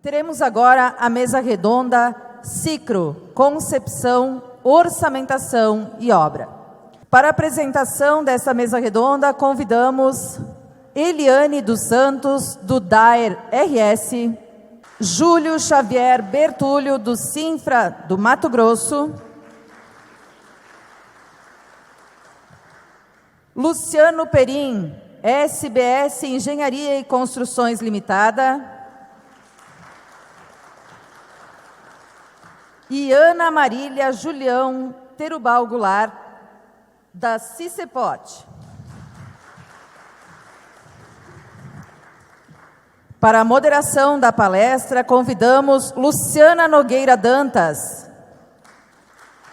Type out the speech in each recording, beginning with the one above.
Teremos agora a mesa redonda Cicro, Concepção, Orçamentação e Obra. Para a apresentação dessa mesa redonda, convidamos Eliane dos Santos, do DAER RS, Júlio Xavier Bertulho, do Sinfra do Mato Grosso, Luciano Perim, SBS Engenharia e Construções Limitada, e Ana Marília Julião Terubal Goulart, da CICEPOT. Para a moderação da palestra, convidamos Luciana Nogueira Dantas,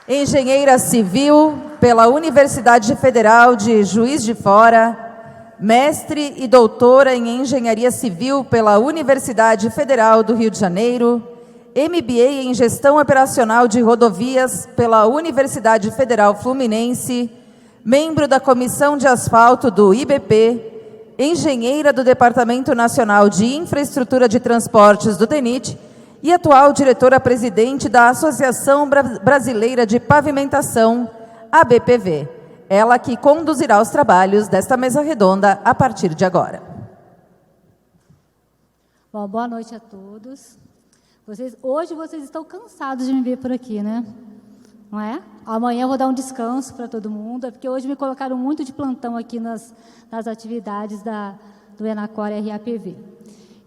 engenheira civil pela Universidade Federal de Juiz de Fora, mestre e doutora em engenharia civil pela Universidade Federal do Rio de Janeiro, MBA em Gestão Operacional de Rodovias pela Universidade Federal Fluminense, membro da Comissão de Asfalto do IBP, engenheira do Departamento Nacional de Infraestrutura de Transportes do DENIT e atual diretora-presidente da Associação Brasileira de Pavimentação, ABPV. Ela que conduzirá os trabalhos desta mesa redonda a partir de agora. Bom, boa noite a todos. Hoje vocês estão cansados de me ver por aqui, né? Não é? Amanhã eu vou dar um descanso para todo mundo, porque hoje me colocaram muito de plantão aqui nas atividades do ENACOR RAPV.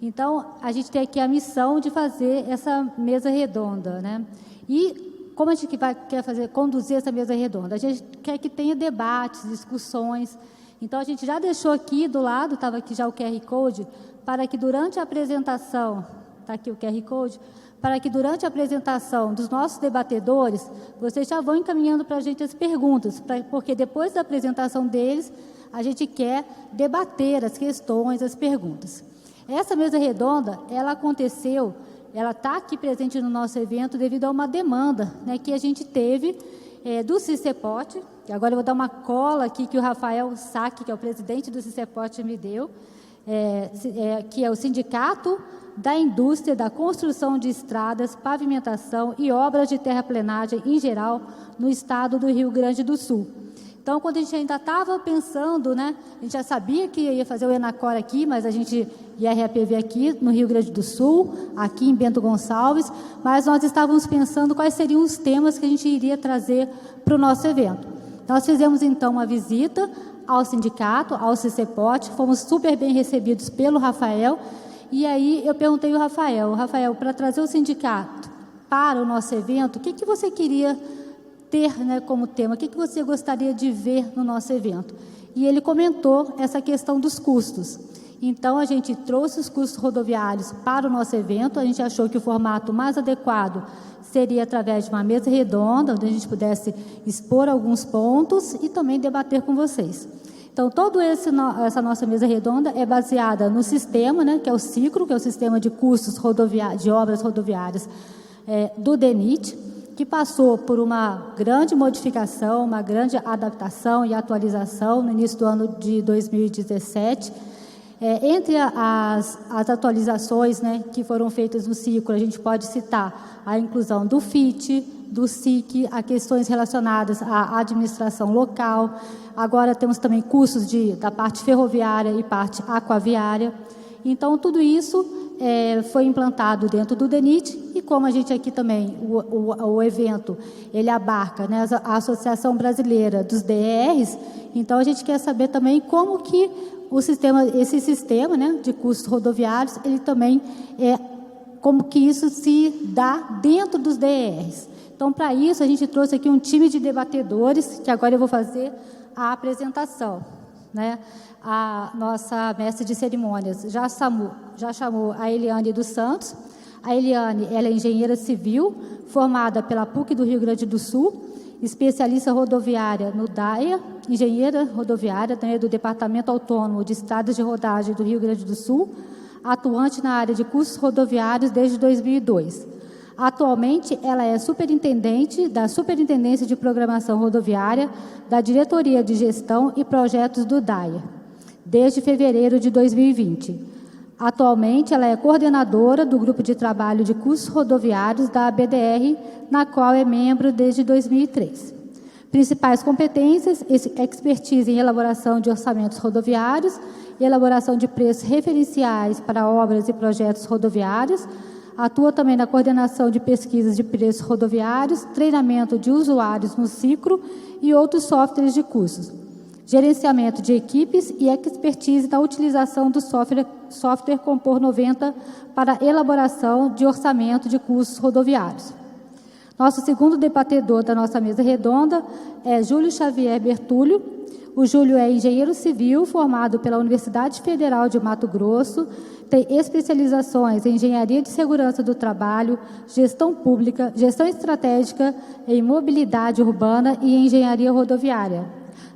Então, a gente tem aqui a missão de fazer essa mesa redonda, né? E como a gente quer conduzir essa mesa redonda? A gente quer que tenha debates, discussões. Então, a gente já deixou aqui do lado, estava aqui já o QR Code, para que durante a apresentação, está aqui o QR Code, para que durante a apresentação dos nossos debatedores, vocês já vão encaminhando para a gente as perguntas, porque depois da apresentação deles, a gente quer debater as questões, as perguntas. Essa mesa redonda, ela aconteceu, ela está aqui presente no nosso evento devido a uma demanda, né, que a gente teve do CICEPOT, que agora eu vou dar uma cola aqui que o Rafael Sack, que é o presidente do CICEPOT, me deu, que é o Sindicato da Indústria da Construção de Estradas, Pavimentação e Obras de Terraplenagem em geral no estado do Rio Grande do Sul. Então, quando a gente ainda estava pensando, né, a gente já sabia que ia fazer o ENACOR aqui, mas a gente ia RAPV aqui no Rio Grande do Sul, aqui em Bento Gonçalves, mas nós estávamos pensando quais seriam os temas que a gente iria trazer para o nosso evento. Nós fizemos, então, uma visita ao sindicato, ao CICEPOT, fomos super bem recebidos pelo Rafael, e aí eu perguntei ao Rafael, para trazer o sindicato para o nosso evento, o que você queria ter, né, como tema, o que você gostaria de ver no nosso evento? E ele comentou essa questão dos custos. Então, a gente trouxe os custos rodoviários para o nosso evento, a gente achou que o formato mais adequado seria através de uma mesa redonda, onde a gente pudesse expor alguns pontos e também debater com vocês. Então, essa nossa mesa redonda é baseada no sistema, né, que é o Cicro, que é o Sistema de Custos de Obras Rodoviárias do DENIT, que passou por uma grande modificação, uma grande adaptação e atualização no início do ano de 2017. Entre as atualizações, né, que foram feitas no Cicro, a gente pode citar a inclusão do FIT, do SIC, a questões relacionadas à administração local. Agora temos também custos da parte ferroviária e parte aquaviária. Então, tudo isso foi implantado dentro do DENIT, e como a gente aqui também, o evento, ele abarca, né, a Associação Brasileira dos DRs, então a gente quer saber também como que esse sistema, né, de custos rodoviários, ele também como que isso se dá dentro dos DRs. Então, para isso, a gente trouxe aqui um time de debatedores, que agora eu vou fazer a apresentação, né? A nossa mestre de cerimônias já chamou a Eliane dos Santos. A Eliane, ela é engenheira civil, formada pela PUC do Rio Grande do Sul, especialista rodoviária no DAEA, engenheira rodoviária também do Departamento Autônomo de Estradas de Rodagem do Rio Grande do Sul, atuante na área de custos rodoviários desde 2002. Atualmente, ela é superintendente da Superintendência de Programação Rodoviária da Diretoria de Gestão e Projetos do DAEA, desde fevereiro de 2020. Atualmente, ela é coordenadora do Grupo de Trabalho de Custos Rodoviários da BDR, na qual é membro desde 2003. Principais competências: expertise em elaboração de orçamentos rodoviários, elaboração de preços referenciais para obras e projetos rodoviários. Atua também na coordenação de pesquisas de preços rodoviários, treinamento de usuários no Cicro e outros softwares de custos. Gerenciamento de equipes e expertise na utilização do software Compor 90 para elaboração de orçamento de custos rodoviários. Nosso segundo debatedor da nossa mesa redonda é Júlio Xavier Bertúlio. O Júlio é engenheiro civil, formado pela Universidade Federal de Mato Grosso, tem especializações em engenharia de segurança do trabalho, gestão pública, gestão estratégica em mobilidade urbana e engenharia rodoviária.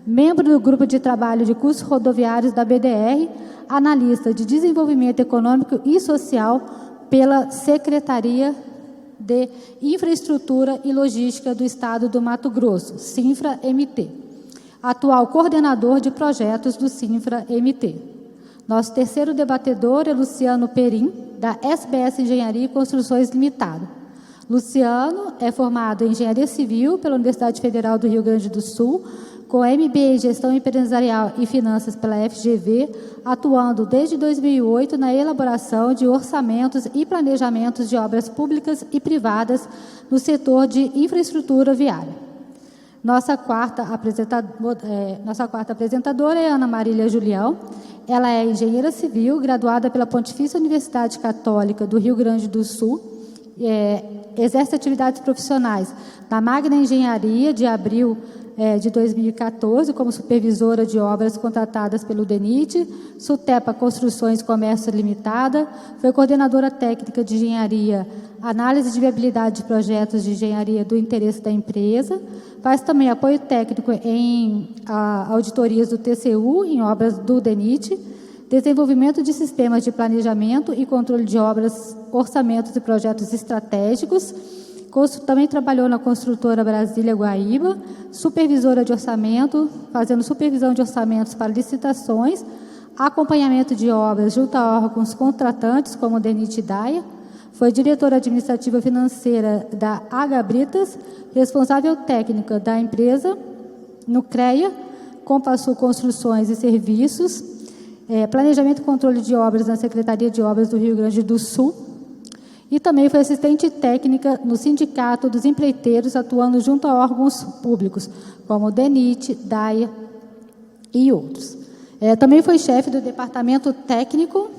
Membro do Grupo de Trabalho de Custos Rodoviários da BDR, analista de Desenvolvimento Econômico e Social pela Secretaria de Infraestrutura e Logística do Estado do Mato Grosso, SINFRA-MT. Atual coordenador de projetos do SINFRA-MT. Nosso terceiro debatedor é Luciano Perim, da SBS Engenharia e Construções Limitada. Luciano é formado em Engenharia Civil pela Universidade Federal do Rio Grande do Sul, com MBA em Gestão Empresarial e Finanças pela FGV, atuando desde 2008 na elaboração de orçamentos e planejamentos de obras públicas e privadas no setor de infraestrutura viária. Nossa quarta apresentadora é Ana Marília Julião. Ela é engenheira civil, graduada pela Pontifícia Universidade Católica do Rio Grande do Sul. Exerce atividades profissionais na Magna Engenharia, de abril de 2014, como supervisora de obras contratadas pelo DENIT, Sutepa Construções Comércio Limitada, foi coordenadora técnica de engenharia, análise de viabilidade de projetos de engenharia do interesse da empresa, faz também apoio técnico em auditorias do TCU, em obras do DENIT, desenvolvimento de sistemas de planejamento e controle de obras, orçamentos e projetos estratégicos. Também trabalhou na construtora Brasília Guaíba, supervisora de orçamento, fazendo supervisão de orçamentos para licitações, acompanhamento de obras junto a órgãos contratantes, como o DENIT e DAIA. Foi diretora administrativa financeira da Agabritas, responsável técnica da empresa no CREA, Compassul Construções e Serviços, planejamento e controle de obras na Secretaria de Obras do Rio Grande do Sul. E também foi assistente técnica no Sindicato dos Empreiteiros, atuando junto a órgãos públicos, como o DENIT, DAIA e outros. Também foi chefe do departamento técnico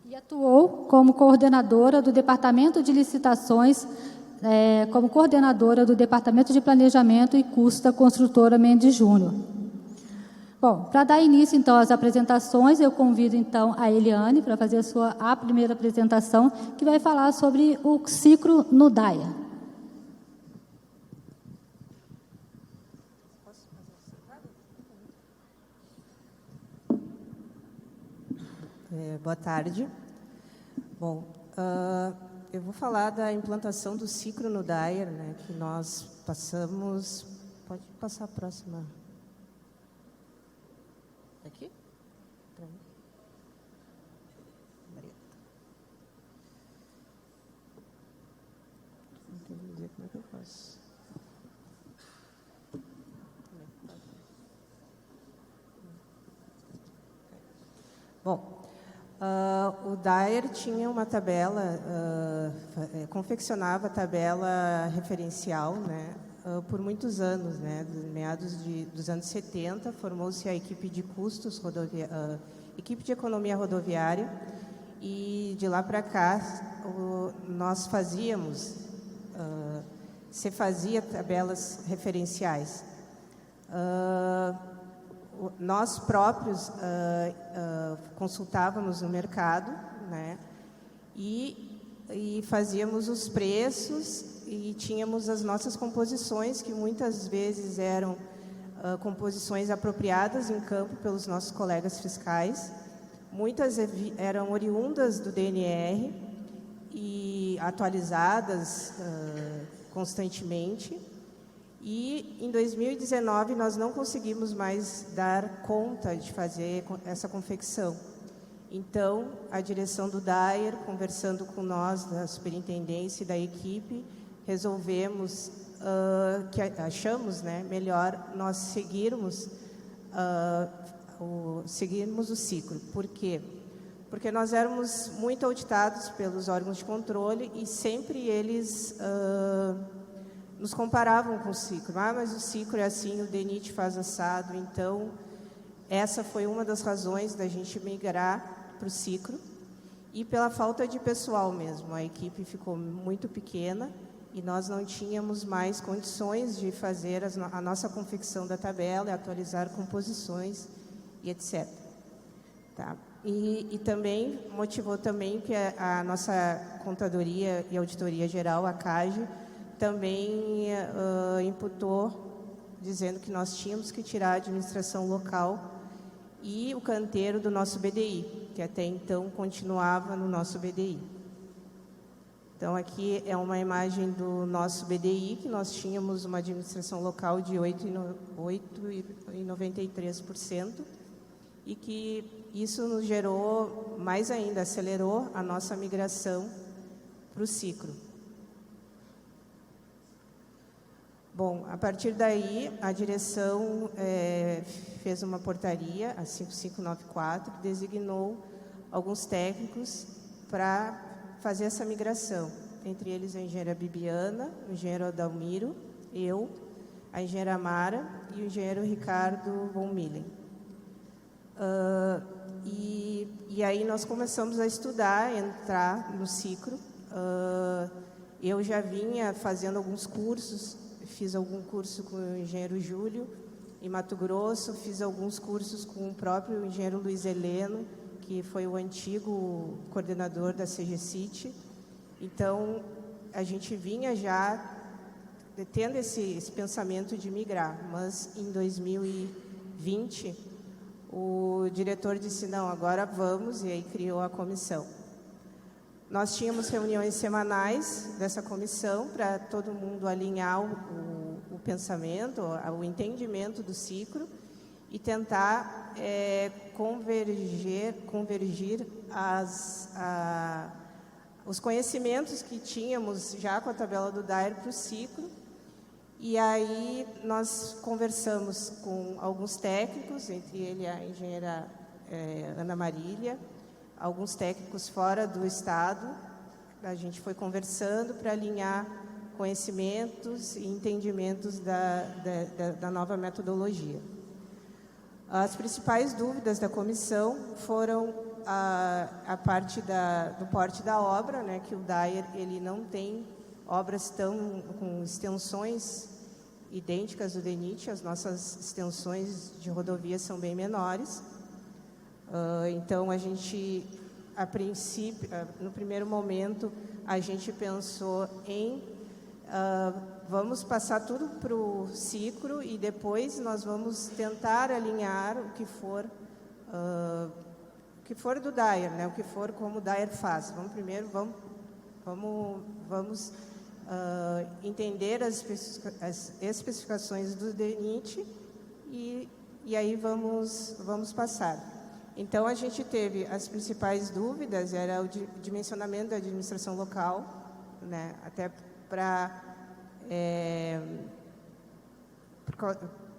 e atuou como coordenadora do Departamento de Licitações, como coordenadora do Departamento de Planejamento e Custos da construtora Mendes Júnior. Bom, para dar início, então, às apresentações, eu convido, então, a Eliane para fazer a primeira apresentação, que vai falar sobre o Cicro no DAIA. Boa tarde. Bom, eu vou falar da implantação do Cicro no DAIA, né, que nós passamos... Pode passar a próxima... Aqui? Não tenho que dizer como é que eu faço. Bom, o DAIR tinha uma tabela, confeccionava a tabela referencial, né? Por muitos anos, né, dos meados dos anos 70, formou-se a equipe de custos, equipe de economia rodoviária, e de lá para cá nós se fazia tabelas referenciais. Nós próprios consultávamos no mercado, né, e fazíamos os preços e tínhamos as nossas composições, que muitas vezes eram composições apropriadas em campo pelos nossos colegas fiscais. Muitas eram oriundas do DNR e atualizadas constantemente. E em 2019 nós não conseguimos mais dar conta de fazer essa confecção. Então, a direção do DAER, conversando com nós, da superintendência e da equipe, resolvemos, achamos, né, melhor nós seguirmos o ciclo. Por quê? Porque nós éramos muito auditados pelos órgãos de controle e sempre eles nos comparavam com o ciclo. Mas o ciclo é assim, o DENIT faz assado. Então, essa foi uma das razões da gente migrar para o ciclo, e pela falta de pessoal mesmo. A equipe ficou muito pequena e nós não tínhamos mais condições de fazer a nossa confecção da tabela, atualizar composições e etc. Tá? E também motivou também que a nossa contadoria e auditoria geral, a CAGE, também imputou, dizendo que nós tínhamos que tirar a administração local e o canteiro do nosso BDI, que até então continuava no nosso BDI. Então, aqui é uma imagem do nosso BDI, que nós tínhamos uma administração local de 8,93%, e que isso nos gerou, mais ainda, acelerou a nossa migração para o ciclo. Bom, a partir daí, a direção fez uma portaria, a 5594, designou alguns técnicos para fazer essa migração. Entre eles a engenheira Bibiana, o engenheiro Adalmiro, eu, a engenheira Mara e o engenheiro Ricardo von Millen. E aí nós começamos a estudar, entrar no ciclo. Eu já vinha fazendo alguns cursos. Fiz algum curso com o engenheiro Júlio, em Mato Grosso, fiz alguns cursos com o próprio engenheiro Luiz Heleno, que foi o antigo coordenador da CGCIT. Então, a gente vinha já tendo esse pensamento de migrar, mas em 2020, o diretor disse, não, agora vamos, e aí criou a comissão. Nós tínhamos reuniões semanais dessa comissão para todo mundo alinhar o pensamento, o entendimento do ciclo e tentar convergir os conhecimentos que tínhamos já com a tabela do DAER para o ciclo. E aí nós conversamos com alguns técnicos, entre eles a engenheira Ana Marília, alguns técnicos fora do estado. A gente foi conversando para alinhar conhecimentos e entendimentos da nova metodologia. As principais dúvidas da comissão foram a parte do porte da obra, né, que o DAER ele não tem obras com extensões idênticas do DENIT. As nossas extensões de rodovia são bem menores. Então, a gente, a princípio, no primeiro momento, a gente pensou em vamos passar tudo para o ciclo e depois nós vamos tentar alinhar o que for do DAER, né? O que for como o DAER faz. Vamos entender as especificações do DENIT e aí vamos passar. Então, a gente teve as principais dúvidas, era o dimensionamento da administração local, né, até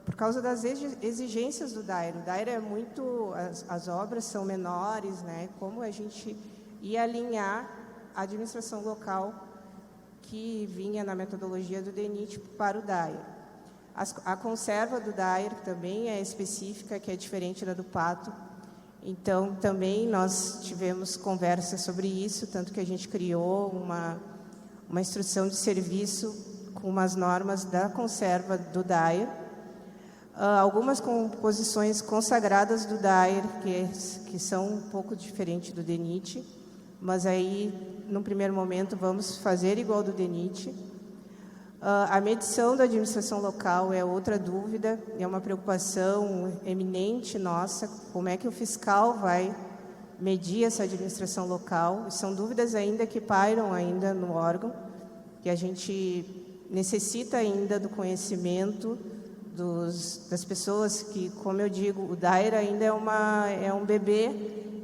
por causa das exigências do DAER. O DAER é muito... As obras são menores, né, como a gente ia alinhar a administração local que vinha na metodologia do DENIT para o DAER. A conserva do DAER também é específica, que é diferente da do Pato. Então, também nós tivemos conversas sobre isso, tanto que a gente criou uma instrução de serviço com umas normas da conserva do DAER. Algumas composições consagradas do DAER, que são um pouco diferentes do DENIT, mas aí, no primeiro momento, vamos fazer igual do DENIT. A medição da administração local é outra dúvida, é uma preocupação eminente nossa, como é que o fiscal vai medir essa administração local. São dúvidas ainda que pairam ainda no órgão, que a gente necessita ainda do conhecimento das pessoas que, como eu digo, o DAIR ainda é um bebê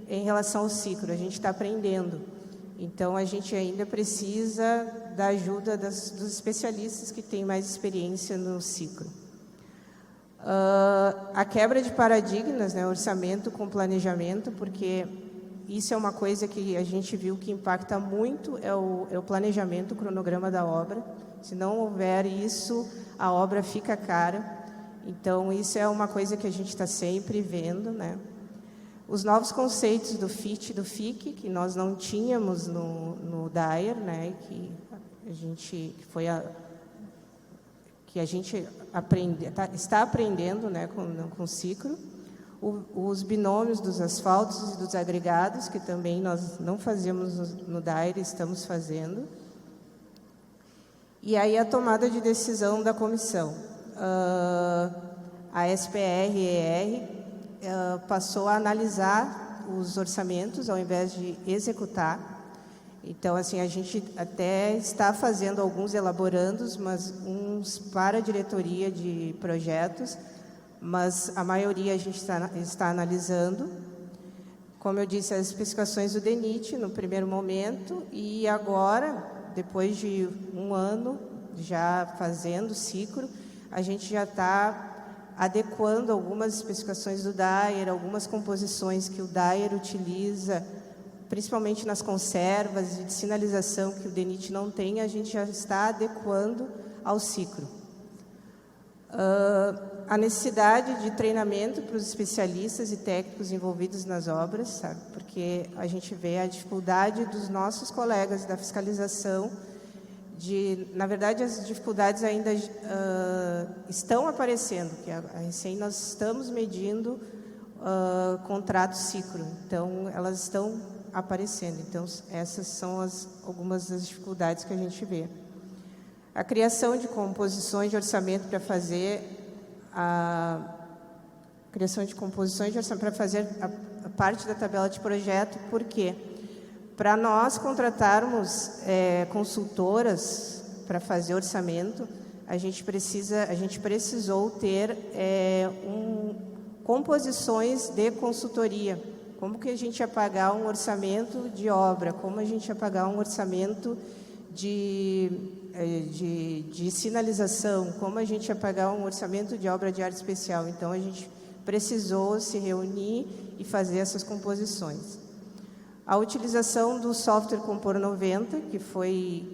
em relação ao ciclo, a gente está aprendendo. Então, a gente ainda precisa da ajuda dos especialistas que têm mais experiência no ciclo. A quebra de paradigmas, né, orçamento com planejamento, porque isso é uma coisa que a gente viu que impacta muito, é o planejamento, o cronograma da obra. Se não houver isso, a obra fica cara. Então, isso é uma coisa que a gente está sempre vendo, né? Os novos conceitos do FIT e do FIC, que nós não tínhamos no DAIR, né? Que a gente está aprendendo, né? Com o ciclo. Os binômios dos asfaltos e dos agregados, que também nós não fazíamos no DAIR, estamos fazendo. E aí a tomada de decisão da comissão. A SPR-ER passou a analisar os orçamentos ao invés de executar. Então, assim, a gente até está fazendo alguns elaborandos, mas uns para a diretoria de projetos, mas a maioria a gente está analisando. Como eu disse, as especificações do DENIT no primeiro momento, e agora, depois de um ano já fazendo o ciclo, a gente já está adequando algumas especificações do DAIR, algumas composições que o DAIR utiliza, principalmente nas conservas e de sinalização que o DENIT não tem, a gente já está adequando ao ciclo. A necessidade de treinamento para os especialistas e técnicos envolvidos nas obras, sabe? Porque a gente vê a dificuldade dos nossos colegas da fiscalização na verdade, as dificuldades ainda estão aparecendo, que recém nós estamos medindo contrato ciclo, então elas estão aparecendo. Então, essas são algumas das dificuldades que a gente vê. A criação de composições de orçamento para fazer a parte da tabela de projeto, por quê? Para nós contratarmos consultoras para fazer orçamento, a gente precisou ter composições de consultoria. Como que a gente ia pagar um orçamento de obra? Como a gente ia pagar um orçamento de sinalização? Como a gente ia pagar um orçamento de obra de área especial? Então, a gente precisou se reunir e fazer essas composições. A utilização do software Compor 90,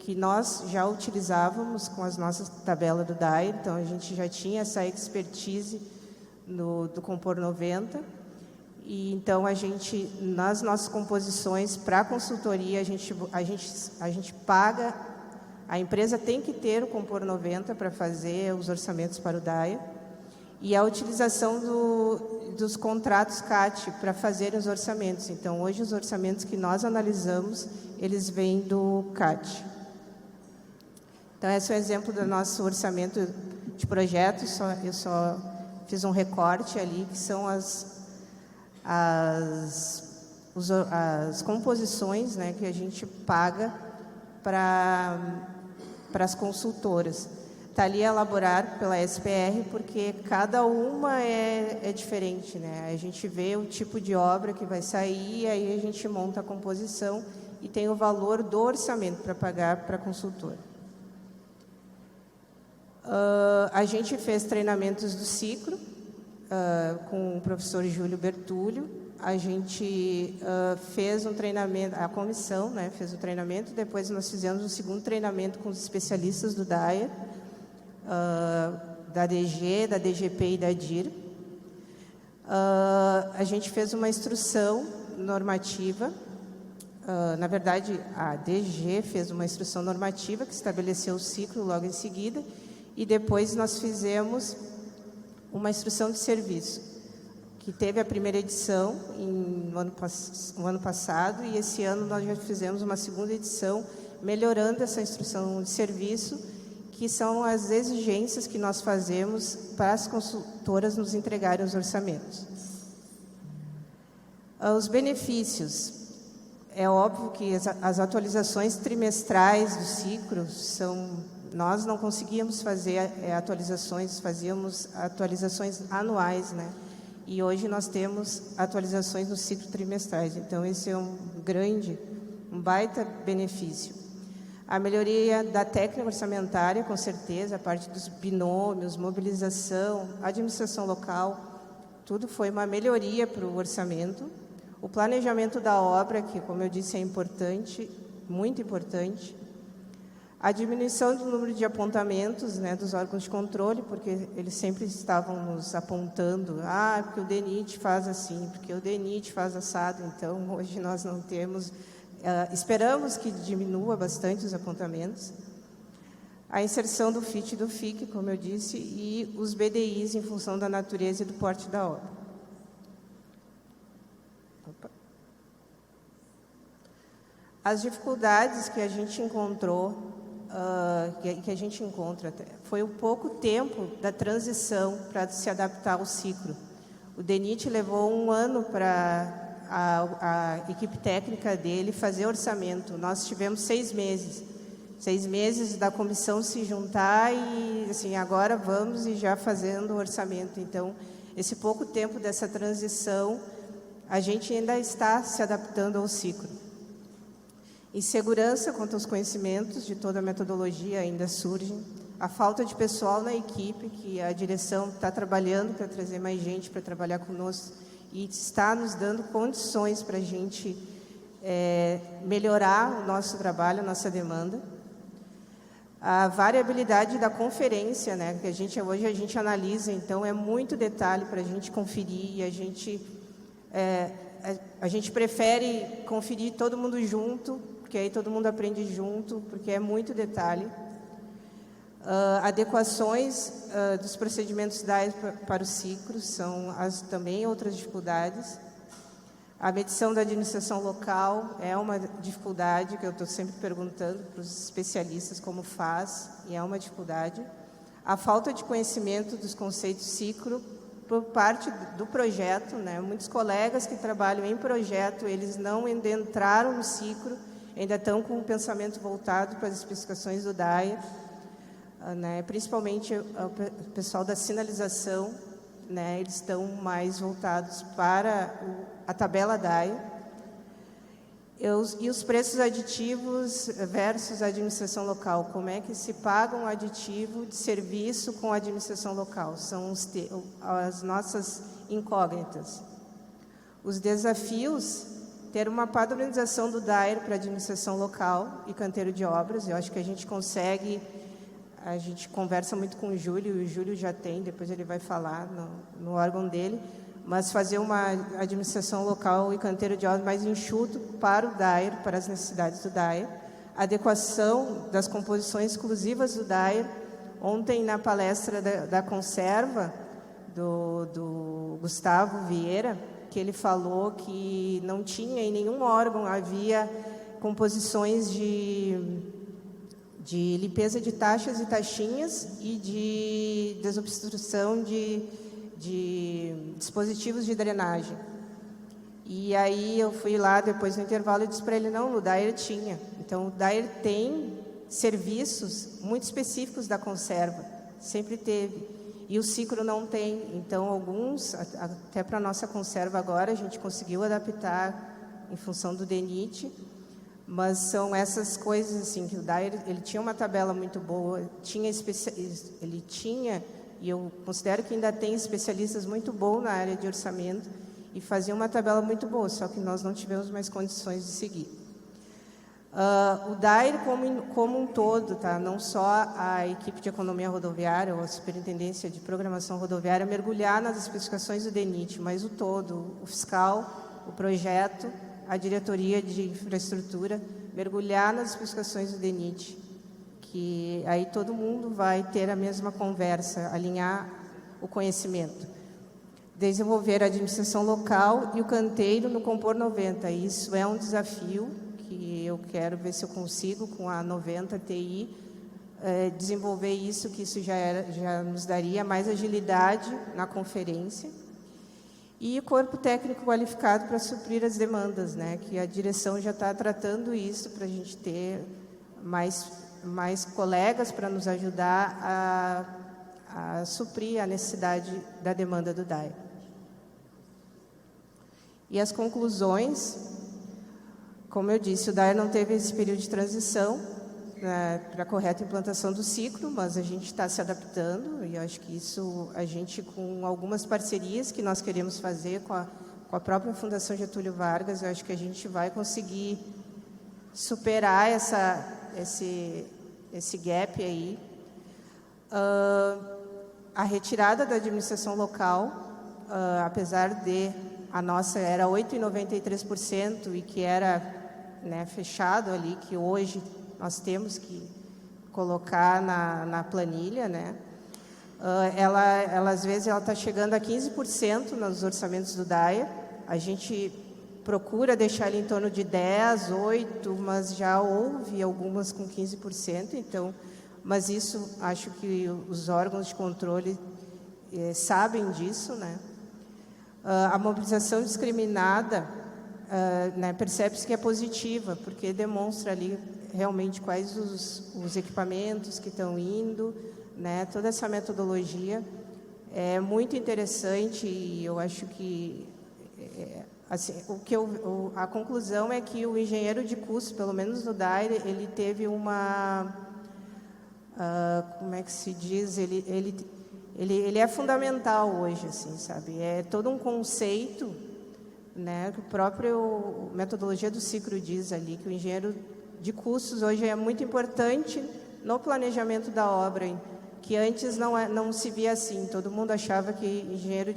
que nós já utilizávamos com as nossas tabelas do DAIR, então a gente já tinha essa expertise do Compor 90, e então nas nossas composições para a consultoria, a gente paga, a empresa tem que ter o Compor 90 para fazer os orçamentos para o DAIR, e a utilização dos contratos CAT para fazer os orçamentos. Então, hoje, os orçamentos que nós analisamos, eles vêm do CAT. Então, esse é o exemplo do nosso orçamento de projetos. Eu só fiz um recorte ali, que são as composições, né, que a gente paga para as consultoras. Está ali a elaborar pela SPR, porque cada uma é diferente, né? A gente vê o tipo de obra que vai sair, aí a gente monta a composição e tem o valor do orçamento para pagar para a consultora. A gente fez treinamentos do ciclo com o professor Júlio Bertulho. A gente fez um treinamento, a comissão, né, fez o treinamento, depois nós fizemos um segundo treinamento com os especialistas do DAIR, da DG, da DGP e da DIR. A gente fez uma instrução normativa, na verdade, a DG fez uma instrução normativa que estabeleceu o ciclo logo em seguida, e depois nós fizemos uma instrução de serviço, que teve a primeira edição no ano passado, e esse ano nós já fizemos uma segunda edição, melhorando essa instrução de serviço, que são as exigências que nós fazemos para as consultoras nos entregarem os orçamentos. Os benefícios. É óbvio que as atualizações trimestrais do ciclo nós não conseguíamos fazer atualizações, fazíamos atualizações anuais, né? E hoje nós temos atualizações no ciclo trimestrais. Então, esse é um baita benefício. A melhoria da técnica orçamentária, com certeza, a parte dos binômios, mobilização, administração local, tudo foi uma melhoria para o orçamento. O planejamento da obra, que, como eu disse, é importante, muito importante. A diminuição do número de apontamentos, né, dos órgãos de controle, porque eles sempre estavam nos apontando, porque o DENIT faz assim, porque o DENIT faz assado. Então, hoje nós não temos, esperamos que diminua bastante os apontamentos. A inserção do FIT e do FIC, como eu disse, e os BDIs em função da natureza e do porte da obra. As dificuldades que a gente encontrou, que a gente encontra, foi o pouco tempo da transição para se adaptar ao ciclo. O DENIT levou 1 ano para a equipe técnica dele fazer orçamento. Nós tivemos 6 meses. 6 meses da comissão se juntar e, assim, agora vamos e já fazendo o orçamento. Então, esse pouco tempo dessa transição, a gente ainda está se adaptando ao ciclo. Insegurança quanto aos conhecimentos de toda a metodologia ainda surge. A falta de pessoal na equipe, que a direção está trabalhando para trazer mais gente para trabalhar conosco e está nos dando condições para a gente melhorar o nosso trabalho, a nossa demanda. A variabilidade da conferência, né, que hoje a gente analisa, então é muito detalhe para a gente conferir, e a gente prefere conferir todo mundo junto, porque aí todo mundo aprende junto, porque é muito detalhe. Adequações dos procedimentos DAE para os ciclos são também outras dificuldades. A medição da administração local é uma dificuldade que eu estou sempre perguntando para os especialistas como faz, e é uma dificuldade. A falta de conhecimento dos conceitos ciclo por parte do projeto, né? Muitos colegas que trabalham em projeto, eles não ainda entraram no ciclo, ainda estão com o pensamento voltado para as especificações do DAE, né? Principalmente o pessoal da sinalização, né? Eles estão mais voltados para a tabela DAE. E os preços aditivos versus a administração local. Como é que se paga um aditivo de serviço com a administração local? São as nossas incógnitas. Os desafios, ter uma padronização do DAER para a administração local e canteiro de obras. Eu acho que a gente consegue, a gente conversa muito com o Júlio, e o Júlio já tem, depois ele vai falar no órgão dele, mas fazer uma administração local e canteiro de obras mais enxuto para o DAER, para as necessidades do DAER. Adequação das composições exclusivas do DAER. Ontem, na palestra da Conserva, do Gustavo Vieira, que ele falou que não tinha em nenhum órgão, havia composições de limpeza de taxas e taxinhas e de desobstrução de dispositivos de drenagem. E aí eu fui lá depois no intervalo e disse para ele, não, o DAER tinha. Então, o DAER tem serviços muito específicos da Conserva, sempre teve. E o ciclo não tem. Então, alguns, até para a nossa Conserva agora, a gente conseguiu adaptar em função do DENIT, mas são essas coisas assim, que o DAER, ele tinha uma tabela muito boa, ele tinha, e eu considero que ainda tem especialistas muito bons na área de orçamento, e fazia uma tabela muito boa, só que nós não tivemos mais condições de seguir. O DAER como um todo, tá? Não só a equipe de economia rodoviária ou a superintendência de programação rodoviária mergulhar nas especificações do DENIT, mas o todo, o fiscal, o projeto, a diretoria de infraestrutura, mergulhar nas especificações do DENIT, que aí todo mundo vai ter a mesma conversa, alinhar o conhecimento. Desenvolver a administração local e o canteiro no Compor 90. Isso é um desafio que eu quero ver se eu consigo, com a 90 TI, desenvolver isso, que isso já nos daria mais agilidade na conferência. E o corpo técnico qualificado para suprir as demandas, né? Que a direção já está tratando isso para a gente ter mais mais colegas para nos ajudar a suprir a necessidade da demanda do DAE. E as conclusões, como eu disse, o DAE não teve esse período de transição, né, para a correta implantação do ciclo, mas a gente está se adaptando, e eu acho que isso a gente, com algumas parcerias que nós queremos fazer com a própria Fundação Getúlio Vargas, eu acho que a gente vai conseguir superar esse gap aí. A retirada da administração local, apesar de a nossa era 8,93% e que era, né, fechado ali, que hoje nós temos que colocar na planilha, né? Ela às vezes ela está chegando a 15% nos orçamentos do DAE. A gente procura deixar ele em torno de 10, 8, mas já houve algumas com 15%. Então, mas isso acho que os órgãos de controle sabem disso, né? A mobilização discriminada, né, percebe-se que é positiva, porque demonstra ali realmente quais os equipamentos que estão indo, né? Toda essa metodologia é muito interessante, e eu acho que assim, a conclusão é que o engenheiro de custo, pelo menos no DAE, ele teve uma como é que se diz, ele é fundamental hoje, assim, sabe? É todo um conceito, né, que o próprio metodologia do ciclo diz ali, que o engenheiro de custos hoje é muito importante no planejamento da obra, que antes não se via assim. Todo mundo achava que engenheiro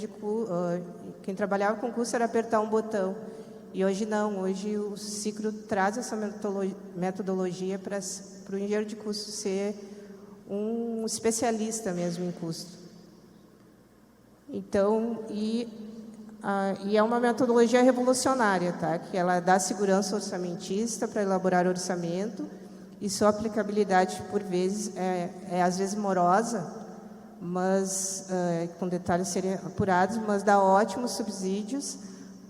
quem trabalhava com custo era apertar um botão. E hoje não, hoje o ciclo traz essa metodologia para o engenheiro de custo ser um especialista mesmo em custo. Então, e é uma metodologia revolucionária, tá? Que ela dá segurança orçamentista para elaborar orçamento, e sua aplicabilidade, por vezes, às vezes morosa, mas com detalhes serem apurados, mas dá ótimos subsídios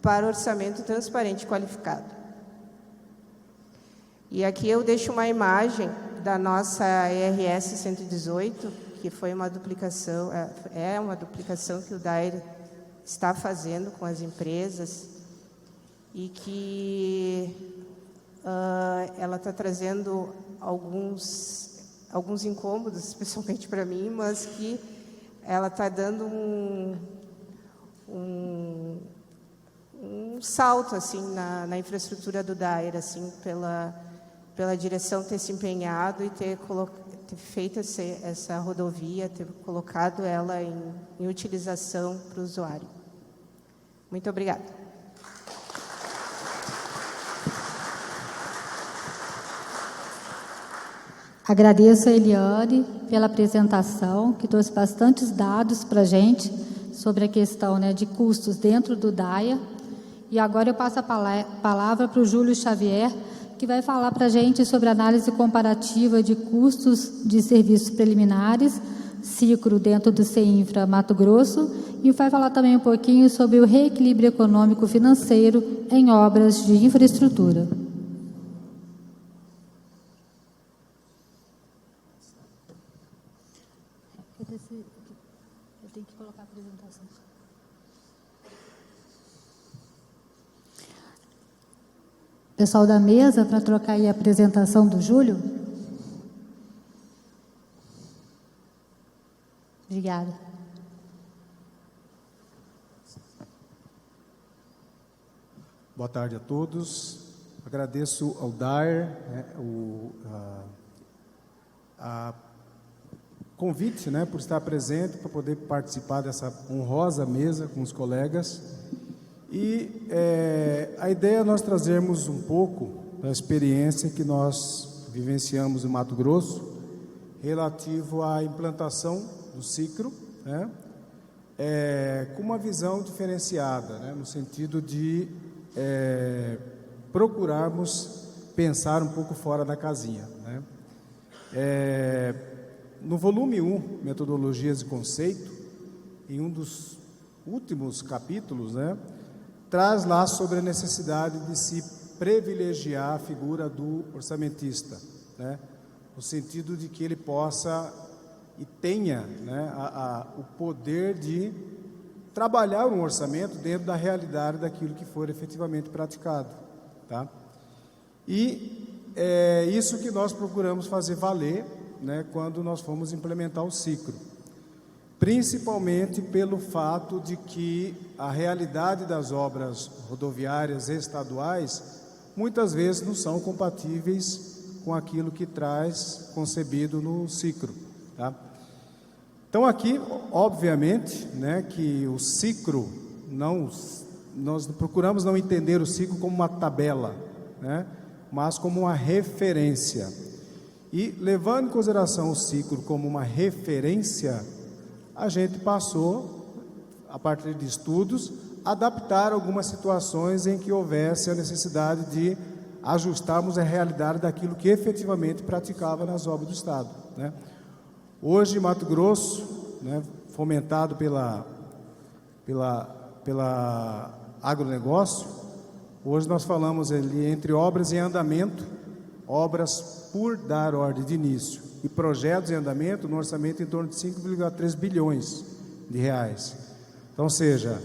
para orçamento transparente e qualificado. E aqui eu deixo uma imagem da nossa ERS 118, que foi uma duplicação, é uma duplicação que o DAE está fazendo com as empresas, e que ela está trazendo alguns incômodos, especialmente para mim, mas que ela está dando um salto assim na infraestrutura do DAER, assim, pela direção ter se empenhado e ter feito essa rodovia, ter colocado ela em utilização para o usuário. Muito obrigada. Agradeço a Eliane pela apresentação, que trouxe bastantes dados para a gente sobre a questão, né, de custos dentro do DAIA. E agora eu passo a palavra para o Júlio Xavier, que vai falar para a gente sobre análise comparativa de custos de serviços preliminares, ciclo dentro do CEINFRA Mato Grosso, e vai falar também um pouquinho sobre o reequilíbrio econômico financeiro em obras de infraestrutura. Eu tenho que colocar a apresentação. Pessoal da mesa, para trocar aí a apresentação do Júlio. Obrigada. Boa tarde a todos. Agradeço ao DAER, né, a convite, né, por estar presente, para poder participar dessa honrosa mesa com os colegas. E a ideia é nós trazermos um pouco da experiência que nós vivenciamos em Mato Grosso, relativo à implantação do ciclo, né, com uma visão diferenciada, né, no sentido de procurarmos pensar um pouco fora da casinha, né. No volume 1, Metodologias e Conceito, em um dos últimos capítulos, né, traz lá sobre a necessidade de se privilegiar a figura do orçamentista, né, no sentido de que ele possa e tenha, né, o poder de trabalhar um orçamento dentro da realidade daquilo que for efetivamente praticado, tá? E é isso que nós procuramos fazer valer, né, quando nós fomos implementar o ciclo, principalmente pelo fato de que a realidade das obras rodoviárias estaduais muitas vezes não são compatíveis com aquilo que traz concebido no ciclo, tá? Então aqui, obviamente, né, que o ciclo, nós procuramos não entender o ciclo como uma tabela, né, mas como uma referência. E levando em consideração o ciclo como uma referência, a gente passou, a partir de estudos, a adaptar algumas situações em que houvesse a necessidade de ajustarmos a realidade daquilo que efetivamente praticava nas obras do Estado, né? Hoje, Mato Grosso, né, fomentado pela agronegócio, hoje nós falamos ali entre obras em andamento, obras por dar ordem de início, e projetos em andamento no orçamento em torno de 5,3 bilhões de reais. Então, ou seja,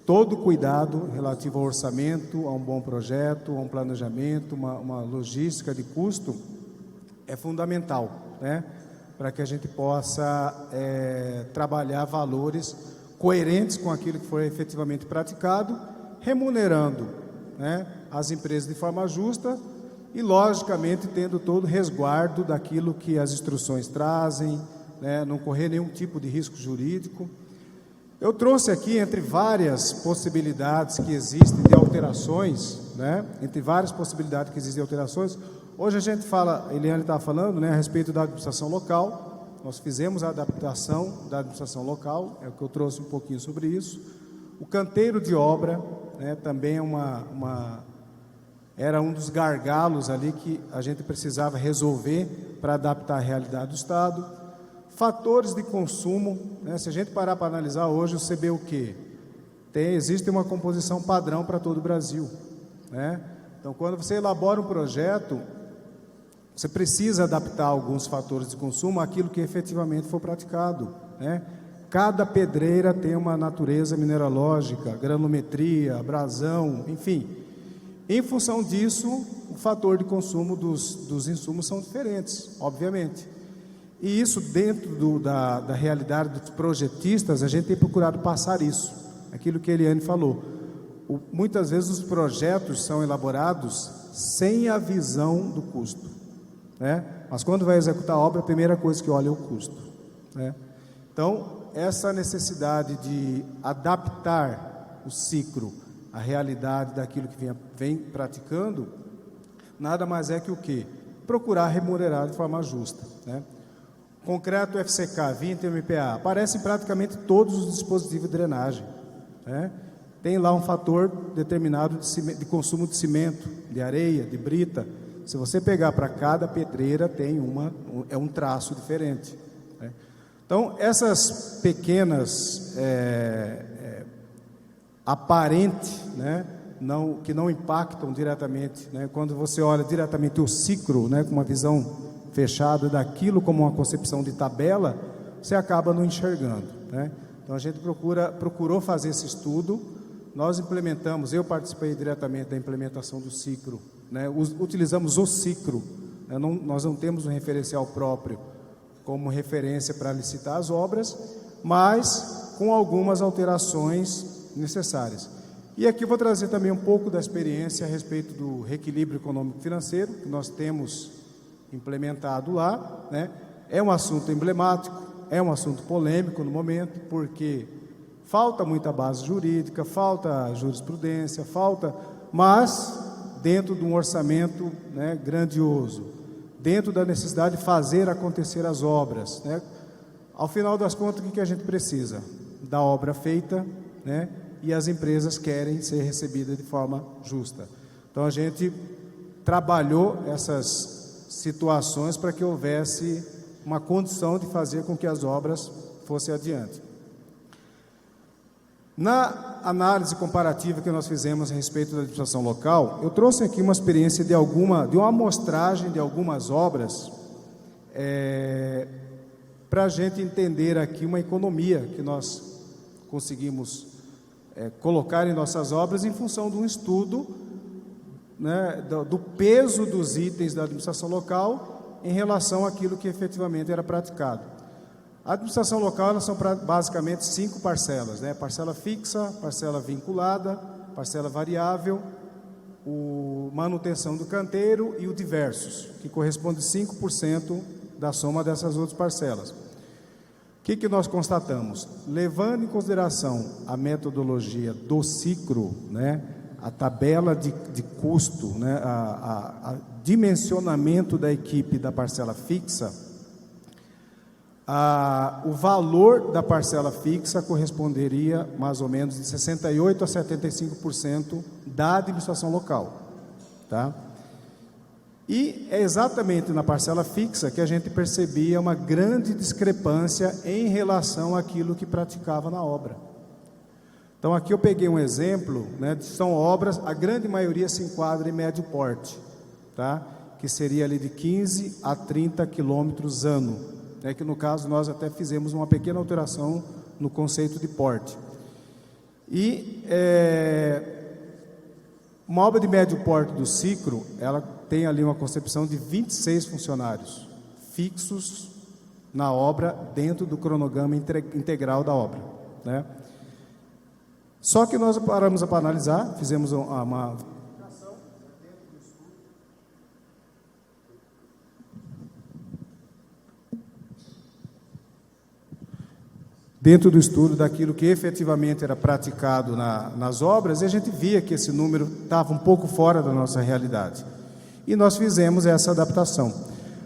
todo cuidado relativo ao orçamento, a um bom projeto, a um planejamento, uma logística de custo, é fundamental, né, para que a gente possa trabalhar valores coerentes com aquilo que foi efetivamente praticado, remunerando, né, as empresas de forma justa e, logicamente, tendo todo o resguardo daquilo que as instruções trazem, né, não correr nenhum tipo de risco jurídico. Eu trouxe aqui, entre várias possibilidades que existem de alterações, né, hoje a gente fala, Eliane estava falando, né, a respeito da administração local. Nós fizemos a adaptação da administração local, é o que eu trouxe um pouquinho sobre isso. O canteiro de obra, né, também era um dos gargalos ali que a gente precisava resolver para adaptar a realidade do Estado. Fatores de consumo, né, se a gente parar para analisar hoje o CBUQ, existe uma composição padrão para todo o Brasil, né? Então, quando você elabora um projeto, você precisa adaptar alguns fatores de consumo àquilo que efetivamente for praticado, né? Cada pedreira tem uma natureza mineralógica, granulometria, abrasão, enfim. Em função disso, o fator de consumo dos insumos são diferentes, obviamente. E isso, dentro da realidade dos projetistas, a gente tem procurado passar isso, aquilo que a Eliane falou. Muitas vezes os projetos são elaborados sem a visão do custo, né? Mas quando vai executar a obra, a primeira coisa que olha é o custo, né? Então, essa necessidade de adaptar o ciclo à realidade daquilo que vem praticando, nada mais é que o quê? Procurar remunerar de forma justa, né? Concreto FCK, 20 MPa, aparecem praticamente todos os dispositivos de drenagem, né? Tem lá um fator determinado de consumo de cimento, de areia, de brita. Se você pegar para cada pedreira, tem um traço diferente, né? Então, essas pequenas aparentes, né, que não impactam diretamente, né, quando você olha diretamente o ciclo, né, com uma visão fechada daquilo como uma concepção de tabela, você acaba não enxergando, né? Então, a gente procurou fazer esse estudo. Nós implementamos, eu participei diretamente da implementação do ciclo, né? Utilizamos o ciclo, né? Nós não temos um referencial próprio como referência para licitar as obras, mas com algumas alterações necessárias. E aqui eu vou trazer também um pouco da experiência a respeito do reequilíbrio econômico-financeiro, que nós temos implementado lá, né? É um assunto emblemático, é um assunto polêmico no momento, porque falta muita base jurídica, falta jurisprudência, mas dentro de um orçamento, né, grandioso, dentro da necessidade de fazer acontecer as obras, né? Ao final das contas, o que a gente precisa? Da obra feita, né? E as empresas querem ser recebidas de forma justa. Então, a gente trabalhou essas situações para que houvesse uma condição de fazer com que as obras fossem adiante. Na análise comparativa que nós fizemos a respeito da administração local, eu trouxe aqui uma experiência de uma amostragem de algumas obras para a gente entender aqui uma economia que nós conseguimos colocar em nossas obras em função de um estudo, né, do peso dos itens da administração local em relação àquilo que efetivamente era praticado. A administração local, elas são basicamente 5 parcelas, né? Parcela fixa, parcela vinculada, parcela variável, manutenção do canteiro e o diversos, que corresponde a 5% da soma dessas outras parcelas. O que nós constatamos? Levando em consideração a metodologia do ciclo, né, a tabela de custo, né, a dimensionamento da equipe da parcela fixa, o valor da parcela fixa corresponderia mais ou menos de 68% a 75% da administração local, tá? E é exatamente na parcela fixa que a gente percebia uma grande discrepância em relação àquilo que praticava na obra. Então aqui eu peguei um exemplo, né, são obras, a grande maioria se enquadra em médio porte, tá? Que seria ali de 15 a 30 quilômetros ano. É que no caso nós até fizemos uma pequena alteração no conceito de porte. E uma obra de médio porte do ciclo, ela tem ali uma concepção de 26 funcionários fixos na obra dentro do cronograma integral da obra, né? Só que nós paramos para analisar, fizemos uma dentro do estudo daquilo que efetivamente era praticado nas obras, e a gente via que esse número estava um pouco fora da nossa realidade. E nós fizemos essa adaptação.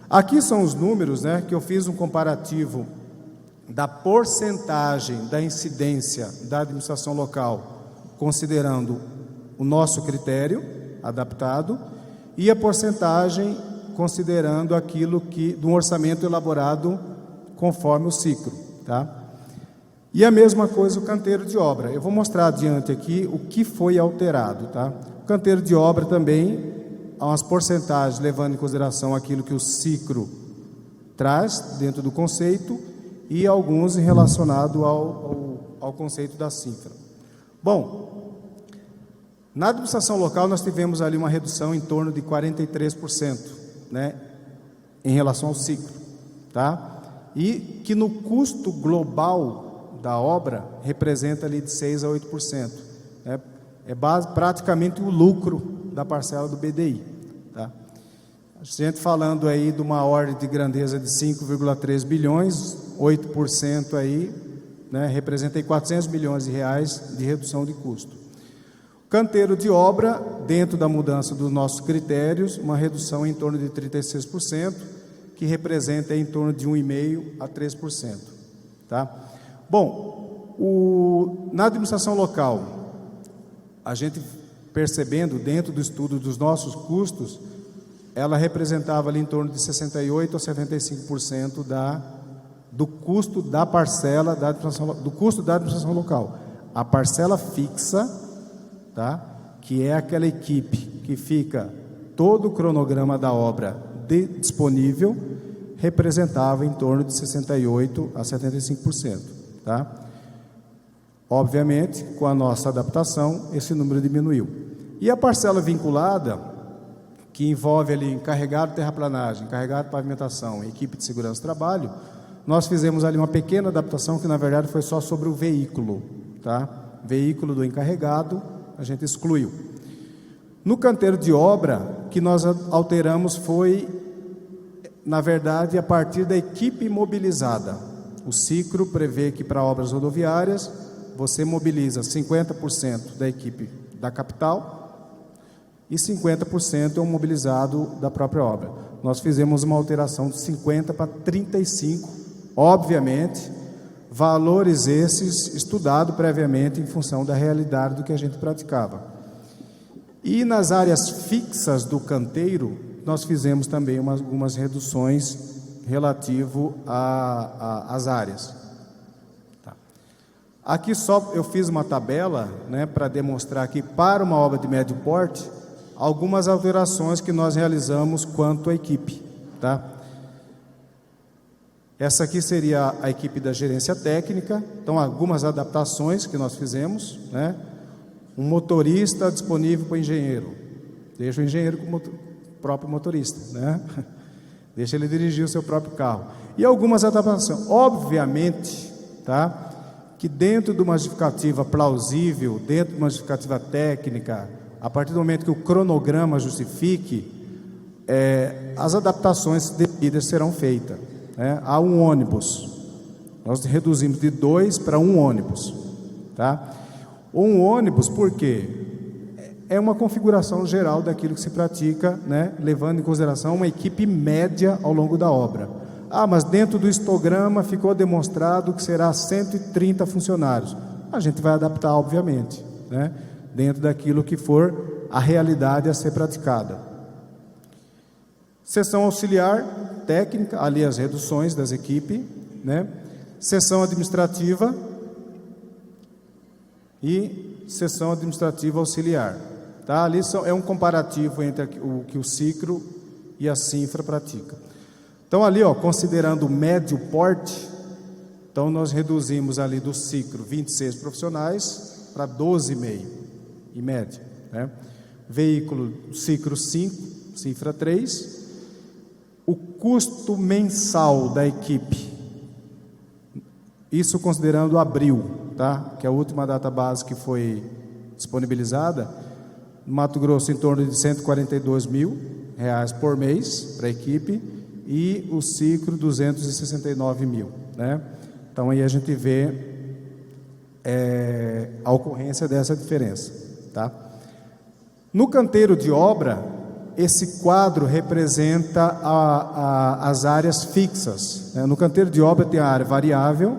Aqui são os números, né, que eu fiz um comparativo da porcentagem da incidência da administração local, considerando o nosso critério adaptado, e a porcentagem considerando aquilo do orçamento elaborado conforme o ciclo, tá? E a mesma coisa o canteiro de obra. Eu vou mostrar adiante aqui o que foi alterado, tá? O canteiro de obra também, há umas porcentagens levando em consideração aquilo que o ciclo traz dentro do conceito e alguns relacionados ao conceito da cifra. Bom, na administração local nós tivemos ali uma redução em torno de 43%, né, em relação ao ciclo, tá? E que no custo global da obra representa ali de 6% a 8%. Praticamente o lucro da parcela do BDI. Tá? A gente falando aí de uma ordem de grandeza de 5,3 bilhões, 8% aí, né, representa aí 400 milhões de reais de redução de custo. Canteiro de obra, dentro da mudança dos nossos critérios, uma redução em torno de 36%, que representa em torno de 1,5% a 3%. Tá? Bom, na administração local, a gente percebendo dentro do estudo dos nossos custos, ela representava ali em torno de 68% a 75% do custo da parcela do custo da administração local. A parcela fixa, tá? Que é aquela equipe que fica todo o cronograma da obra disponível, representava em torno de 68% a 75%. Tá? Obviamente, com a nossa adaptação, esse número diminuiu. E a parcela vinculada, que envolve ali encarregado de terraplanagem, encarregado de pavimentação, equipe de segurança do trabalho, nós fizemos ali uma pequena adaptação que na verdade foi só sobre o veículo, tá? Veículo do encarregado, a gente excluiu. No canteiro de obra, que nós alteramos foi, na verdade, a partir da equipe mobilizada. O ciclo prevê que para obras rodoviárias você mobiliza 50% da equipe da capital e 50% é o mobilizado da própria obra. Nós fizemos uma alteração de 50 para 35, obviamente, valores esses estudados previamente em função da realidade do que a gente praticava. E nas áreas fixas do canteiro, nós fizemos também algumas reduções relativo às áreas. Tá. Aqui só eu fiz uma tabela, né, para demonstrar que para uma obra de médio porte, algumas alterações que nós realizamos quanto à equipe. Tá? Essa aqui seria a equipe da gerência técnica. Então, algumas adaptações que nós fizemos, né? Um motorista disponível para o engenheiro. Deixa o engenheiro com o próprio motorista, né? Deixa ele dirigir o seu próprio carro. E algumas adaptações. Obviamente, tá? Que dentro de uma justificativa plausível, dentro de uma justificativa técnica, a partir do momento que o cronograma justifique, as adaptações devidas serão feitas. Né? Há um ônibus, nós reduzimos de 2 para 1 ônibus, tá? Um ônibus, por quê? É uma configuração geral daquilo que se pratica, né? Levando em consideração uma equipe média ao longo da obra. Mas dentro do histograma ficou demonstrado que será 130 funcionários. A gente vai adaptar, obviamente, né? Dentro daquilo que for a realidade a ser praticada. Seção auxiliar técnica, ali as reduções das equipes, né? Seção administrativa e seção administrativa auxiliar, tá? Ali é um comparativo entre o que o Cicro e a Cinfra pratica. Então ali, considerando o médio porte, então nós reduzimos ali do Cicro 26 profissionais para 12,5 em média, né? Veículo Cicro 5, Cinfra 3. O custo mensal da equipe, isso considerando abril, tá? Que é a última data base que foi disponibilizada, no Mato Grosso em torno de R$142 mil por mês para a equipe, e o Cicro 269 mil, né? Então aí a gente vê a ocorrência dessa diferença, tá? No canteiro de obra, esse quadro representa as áreas fixas, né? No canteiro de obra tem a área variável,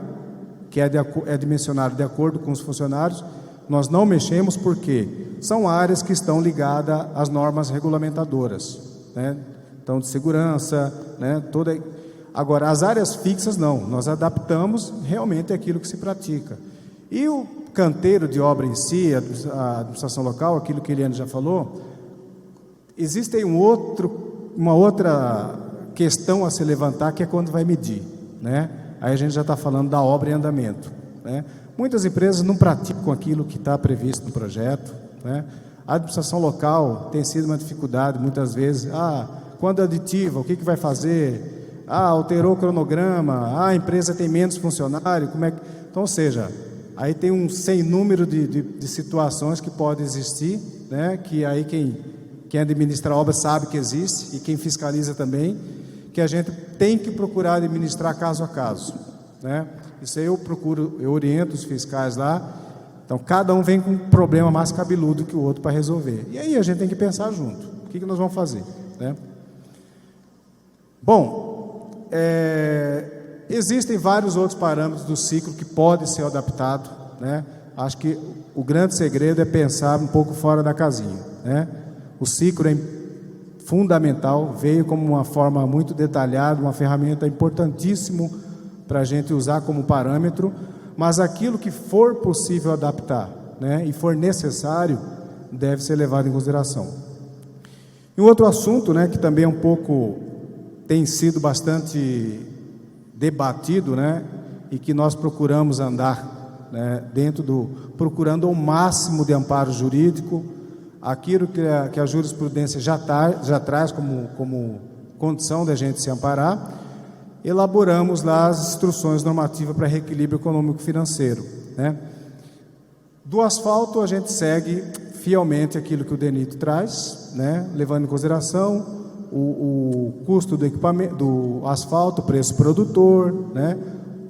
que é dimensionada de acordo com os funcionários. Nós não mexemos porque são áreas que estão ligadas às normas regulamentadoras, né? Então, de segurança, né? Agora, as áreas fixas não, nós adaptamos realmente aquilo que se pratica. E o canteiro de obra em si, a administração local, aquilo que a Eliane já falou, existe uma outra questão a se levantar, que é quando vai medir, né? Aí a gente já está falando da obra em andamento, né? Muitas empresas não praticam aquilo que está previsto no projeto, né? A administração local tem sido uma dificuldade muitas vezes. Quando aditiva, o que vai fazer? Alterou o cronograma, a empresa tem menos funcionário, como é que... Então, ou seja, aí tem um sem número de situações que podem existir, né? Que aí quem administra a obra sabe que existe, e quem fiscaliza também, que a gente tem que procurar administrar caso a caso, né? Isso aí eu oriento os fiscais lá. Então, cada um vem com um problema mais cabeludo que o outro para resolver. E aí a gente tem que pensar junto. O que nós vamos fazer, né? Bom, existem vários outros parâmetros do ciclo que podem ser adaptados, né? Acho que o grande segredo é pensar um pouco fora da casinha, né? O ciclo é fundamental, veio como uma forma muito detalhada, uma ferramenta importantíssima para a gente usar como parâmetro, mas aquilo que for possível adaptar, né, e for necessário, deve ser levado em consideração. E um outro assunto, né, que também é um pouco tem sido bastante debatido, né, e que nós procuramos andar, né, procurando o máximo de amparo jurídico, aquilo que a jurisprudência já traz como condição da gente se amparar. Elaboramos lá as instruções normativas para reequilíbrio econômico-financeiro, né? Do asfalto, a gente segue fielmente aquilo que o DENIT traz, né? Levando em consideração o custo do equipamento, do asfalto, preço produtor, né?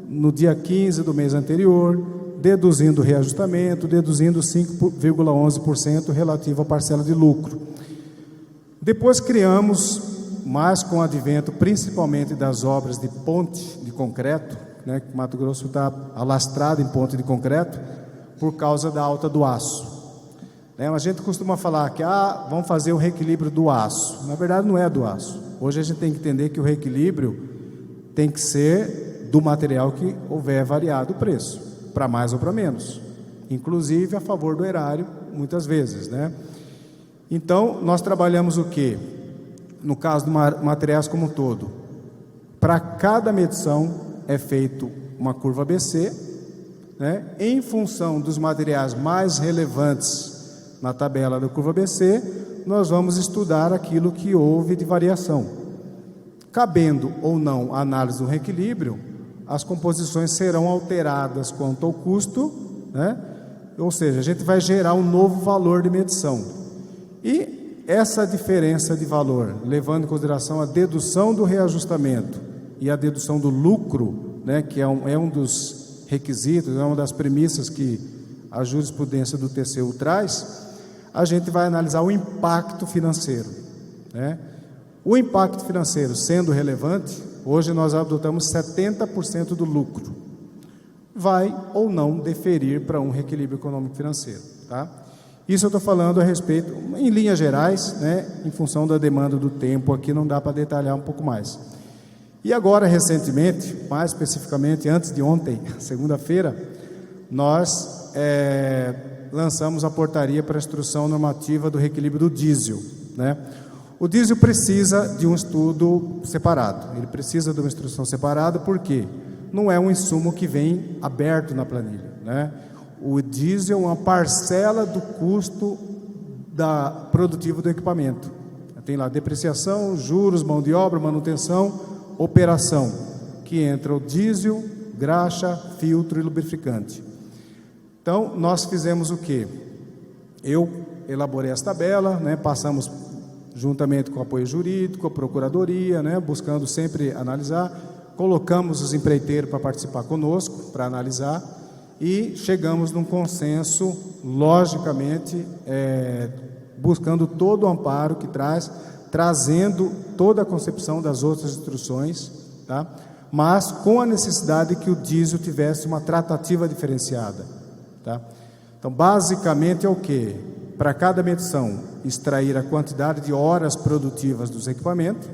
No dia 15 do mês anterior, deduzindo o reajustamento, deduzindo 5,11% relativo à parcela de lucro. Depois criamos, mas com o advento principalmente das obras de ponte de concreto, né, que Mato Grosso está alastrado em ponte de concreto por causa da alta do aço, né? A gente costuma falar que vamos fazer o reequilíbrio do aço. Na verdade não é do aço. Hoje a gente tem que entender que o reequilíbrio tem que ser do material que houver variado o preço, para mais ou para menos, inclusive a favor do erário muitas vezes, né? Então nós trabalhamos o quê? No caso de materiais como um todo, para cada medição é feito uma curva ABC, né? Em função dos materiais mais relevantes na tabela da curva ABC, nós vamos estudar aquilo que houve de variação. Cabendo ou não a análise do reequilíbrio, as composições serão alteradas quanto ao custo, né? Ou seja, a gente vai gerar um novo valor de medição. E essa diferença de valor, levando em consideração a dedução do reajustamento e a dedução do lucro, né, que é um dos requisitos, é uma das premissas que a jurisprudência do TCU traz, a gente vai analisar o impacto financeiro, né? O impacto financeiro sendo relevante, hoje nós adotamos 70% do lucro. Vai ou não deferir para um reequilíbrio econômico financeiro, tá? Isso eu estou falando a respeito, em linhas gerais, né, em função da demanda do tempo, aqui não dá para detalhar um pouco mais. E agora, recentemente, mais especificamente, antes de ontem, segunda-feira, nós lançamos a portaria para a instrução normativa do reequilíbrio do diesel, né? O diesel precisa de um estudo separado, ele precisa de uma instrução separada, porque não é um insumo que vem aberto na planilha, né? O diesel é uma parcela do custo produtivo do equipamento. Tem lá depreciação, juros, mão de obra, manutenção, operação, que entra o diesel, graxa, filtro e lubrificante. Então, nós fizemos o quê? Eu elaborei essa tabela, né, passamos juntamente com o apoio jurídico, a procuradoria, né, buscando sempre analisar, colocamos os empreiteiros para participar conosco, para analisar, e chegamos num consenso, logicamente, buscando todo o amparo que trazendo toda a concepção das outras instruções, tá? Mas com a necessidade que o diesel tivesse uma tratativa diferenciada, tá? Então, basicamente é o quê? Para cada medição, extrair a quantidade de horas produtivas dos equipamentos.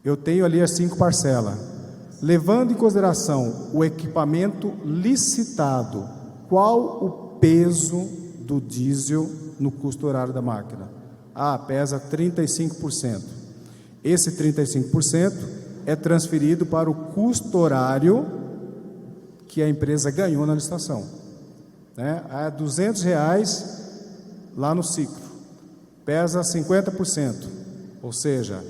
Eu tenho ali as 5 parcelas. Levando em consideração o equipamento licitado, qual o peso do diesel no custo horário da máquina? Pesa 35%. Esse 35% é transferido para o custo horário que a empresa ganhou na licitação, né? R$200 lá no ciclo, pesa 50%, ou seja,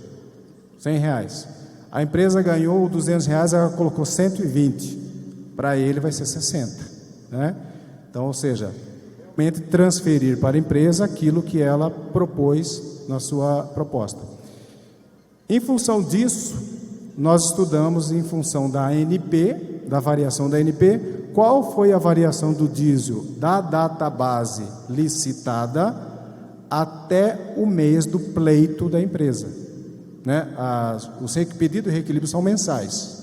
R$100. A empresa ganhou R$200, ela colocou 120, para ele vai ser 60, né? Então, ou seja, realmente transferir para a empresa aquilo que ela propôs na sua proposta. Em função disso, nós estudamos em função da ANP, da variação da ANP, qual foi a variação do diesel da data base licitada até o mês do pleito da empresa, né? Os pedidos de reequilíbrio são mensais,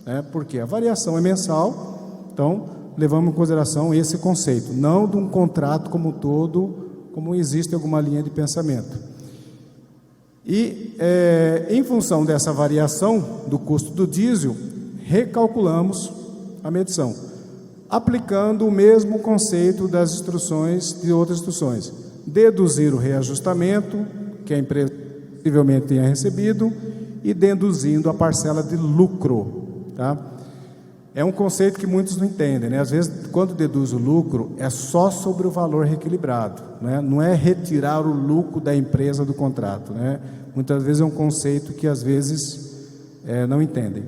né? Porque a variação é mensal, então levamos em consideração esse conceito, não de um contrato como um todo, como existe alguma linha de pensamento. E em função dessa variação do custo do diesel, recalculamos a medição, aplicando o mesmo conceito das instruções de outras instruções, deduzir o reajustamento que a empresa possivelmente tenha recebido e deduzindo a parcela de lucro, tá? É um conceito que muitos não entendem, né? Às vezes, quando deduz o lucro, é só sobre o valor reequilibrado, né? Não é retirar o lucro da empresa do contrato, né? Muitas vezes é um conceito que, às vezes, não entendem.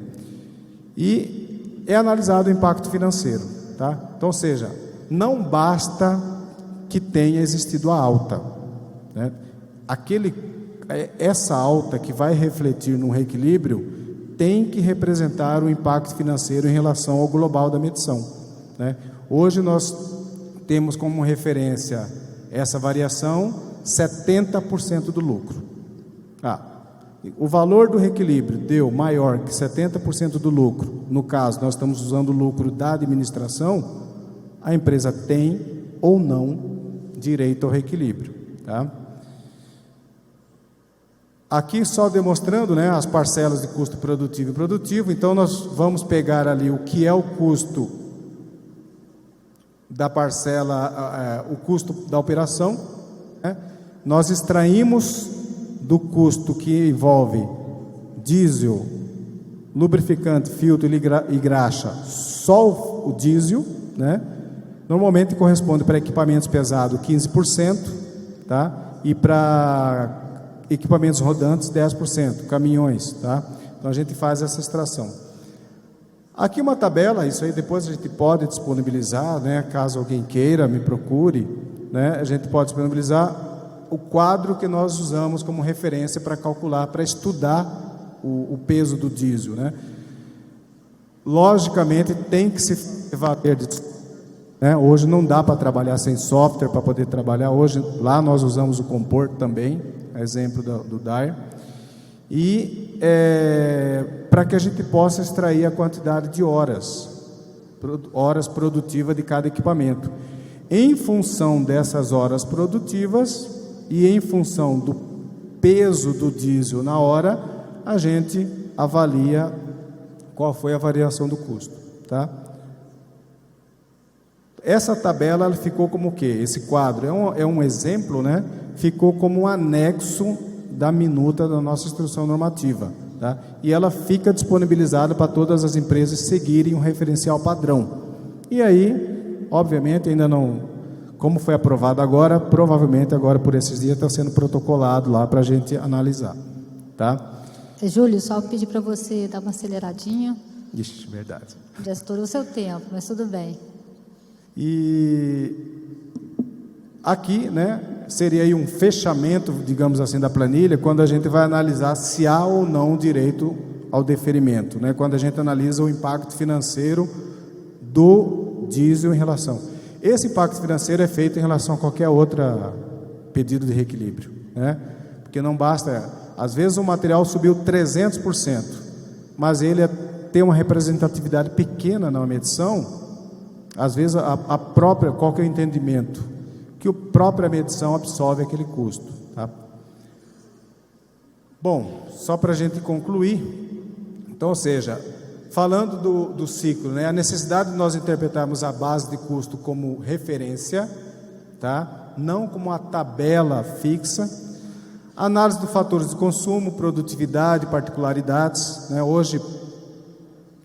E é analisado o impacto financeiro, tá? Então, ou seja, não basta que tenha existido a alta, né? Essa alta que vai refletir no reequilíbrio tem que representar o impacto financeiro em relação ao global da medição, né? Hoje nós temos como referência essa variação 70% do lucro. O valor do reequilíbrio deu maior que 70% do lucro, no caso nós estamos usando o lucro da administração, a empresa tem ou não direito ao reequilíbrio, tá? Aqui só demonstrando, né, as parcelas de custo produtivo e improdutivo. Então nós vamos pegar ali o que é o custo da parcela, o custo da operação, né? Nós extraímos do custo que envolve diesel, lubrificante, filtro e graxa, só o diesel, né? Normalmente corresponde para equipamentos pesados 15%, tá? E para equipamentos rodantes 10%, caminhões, tá? Então a gente faz essa extração. Aqui uma tabela, isso aí depois a gente pode disponibilizar, né? Caso alguém queira, me procure, né? A gente pode disponibilizar o quadro que nós usamos como referência para calcular, para estudar o peso do diesel, né? Logicamente tem que se valer disso, né? Hoje não dá para trabalhar sem software para poder trabalhar. Hoje lá nós usamos o Comport também, exemplo do Dyer, e para que a gente possa extrair a quantidade de horas produtivas de cada equipamento. Em função dessas horas produtivas e em função do peso do diesel na hora, a gente avalia qual foi a variação do custo, tá? Essa tabela ela ficou como o quê? Esse quadro é um exemplo, né? Ficou como um anexo da minuta da nossa instrução normativa, tá? E ela fica disponibilizada para todas as empresas seguirem um referencial padrão. E aí, obviamente, ainda não, como foi aprovado agora, provavelmente agora por esses dias está sendo protocolado lá para a gente analisar, tá? Júlio, só pedir para você dar uma aceleradinha. Ixi, verdade. Já estourou o seu tempo, mas tudo bem. E aqui, né, seria aí um fechamento, digamos assim, da planilha, quando a gente vai analisar se há ou não direito ao deferimento, né, quando a gente analisa o impacto financeiro do diesel em relação. Esse impacto financeiro é feito em relação a qualquer outro pedido de reequilíbrio, né, porque não basta, às vezes o material subiu 300%, mas ele tem uma representatividade pequena na medição. Às vezes a própria, qual que é o entendimento? Que a própria medição absorve aquele custo, tá? Bom, só para a gente concluir, então, ou seja, falando do ciclo, né, a necessidade de nós interpretarmos a base de custo como referência, tá? Não como uma tabela fixa. Análise dos fatores de consumo, produtividade, particularidades, né? Hoje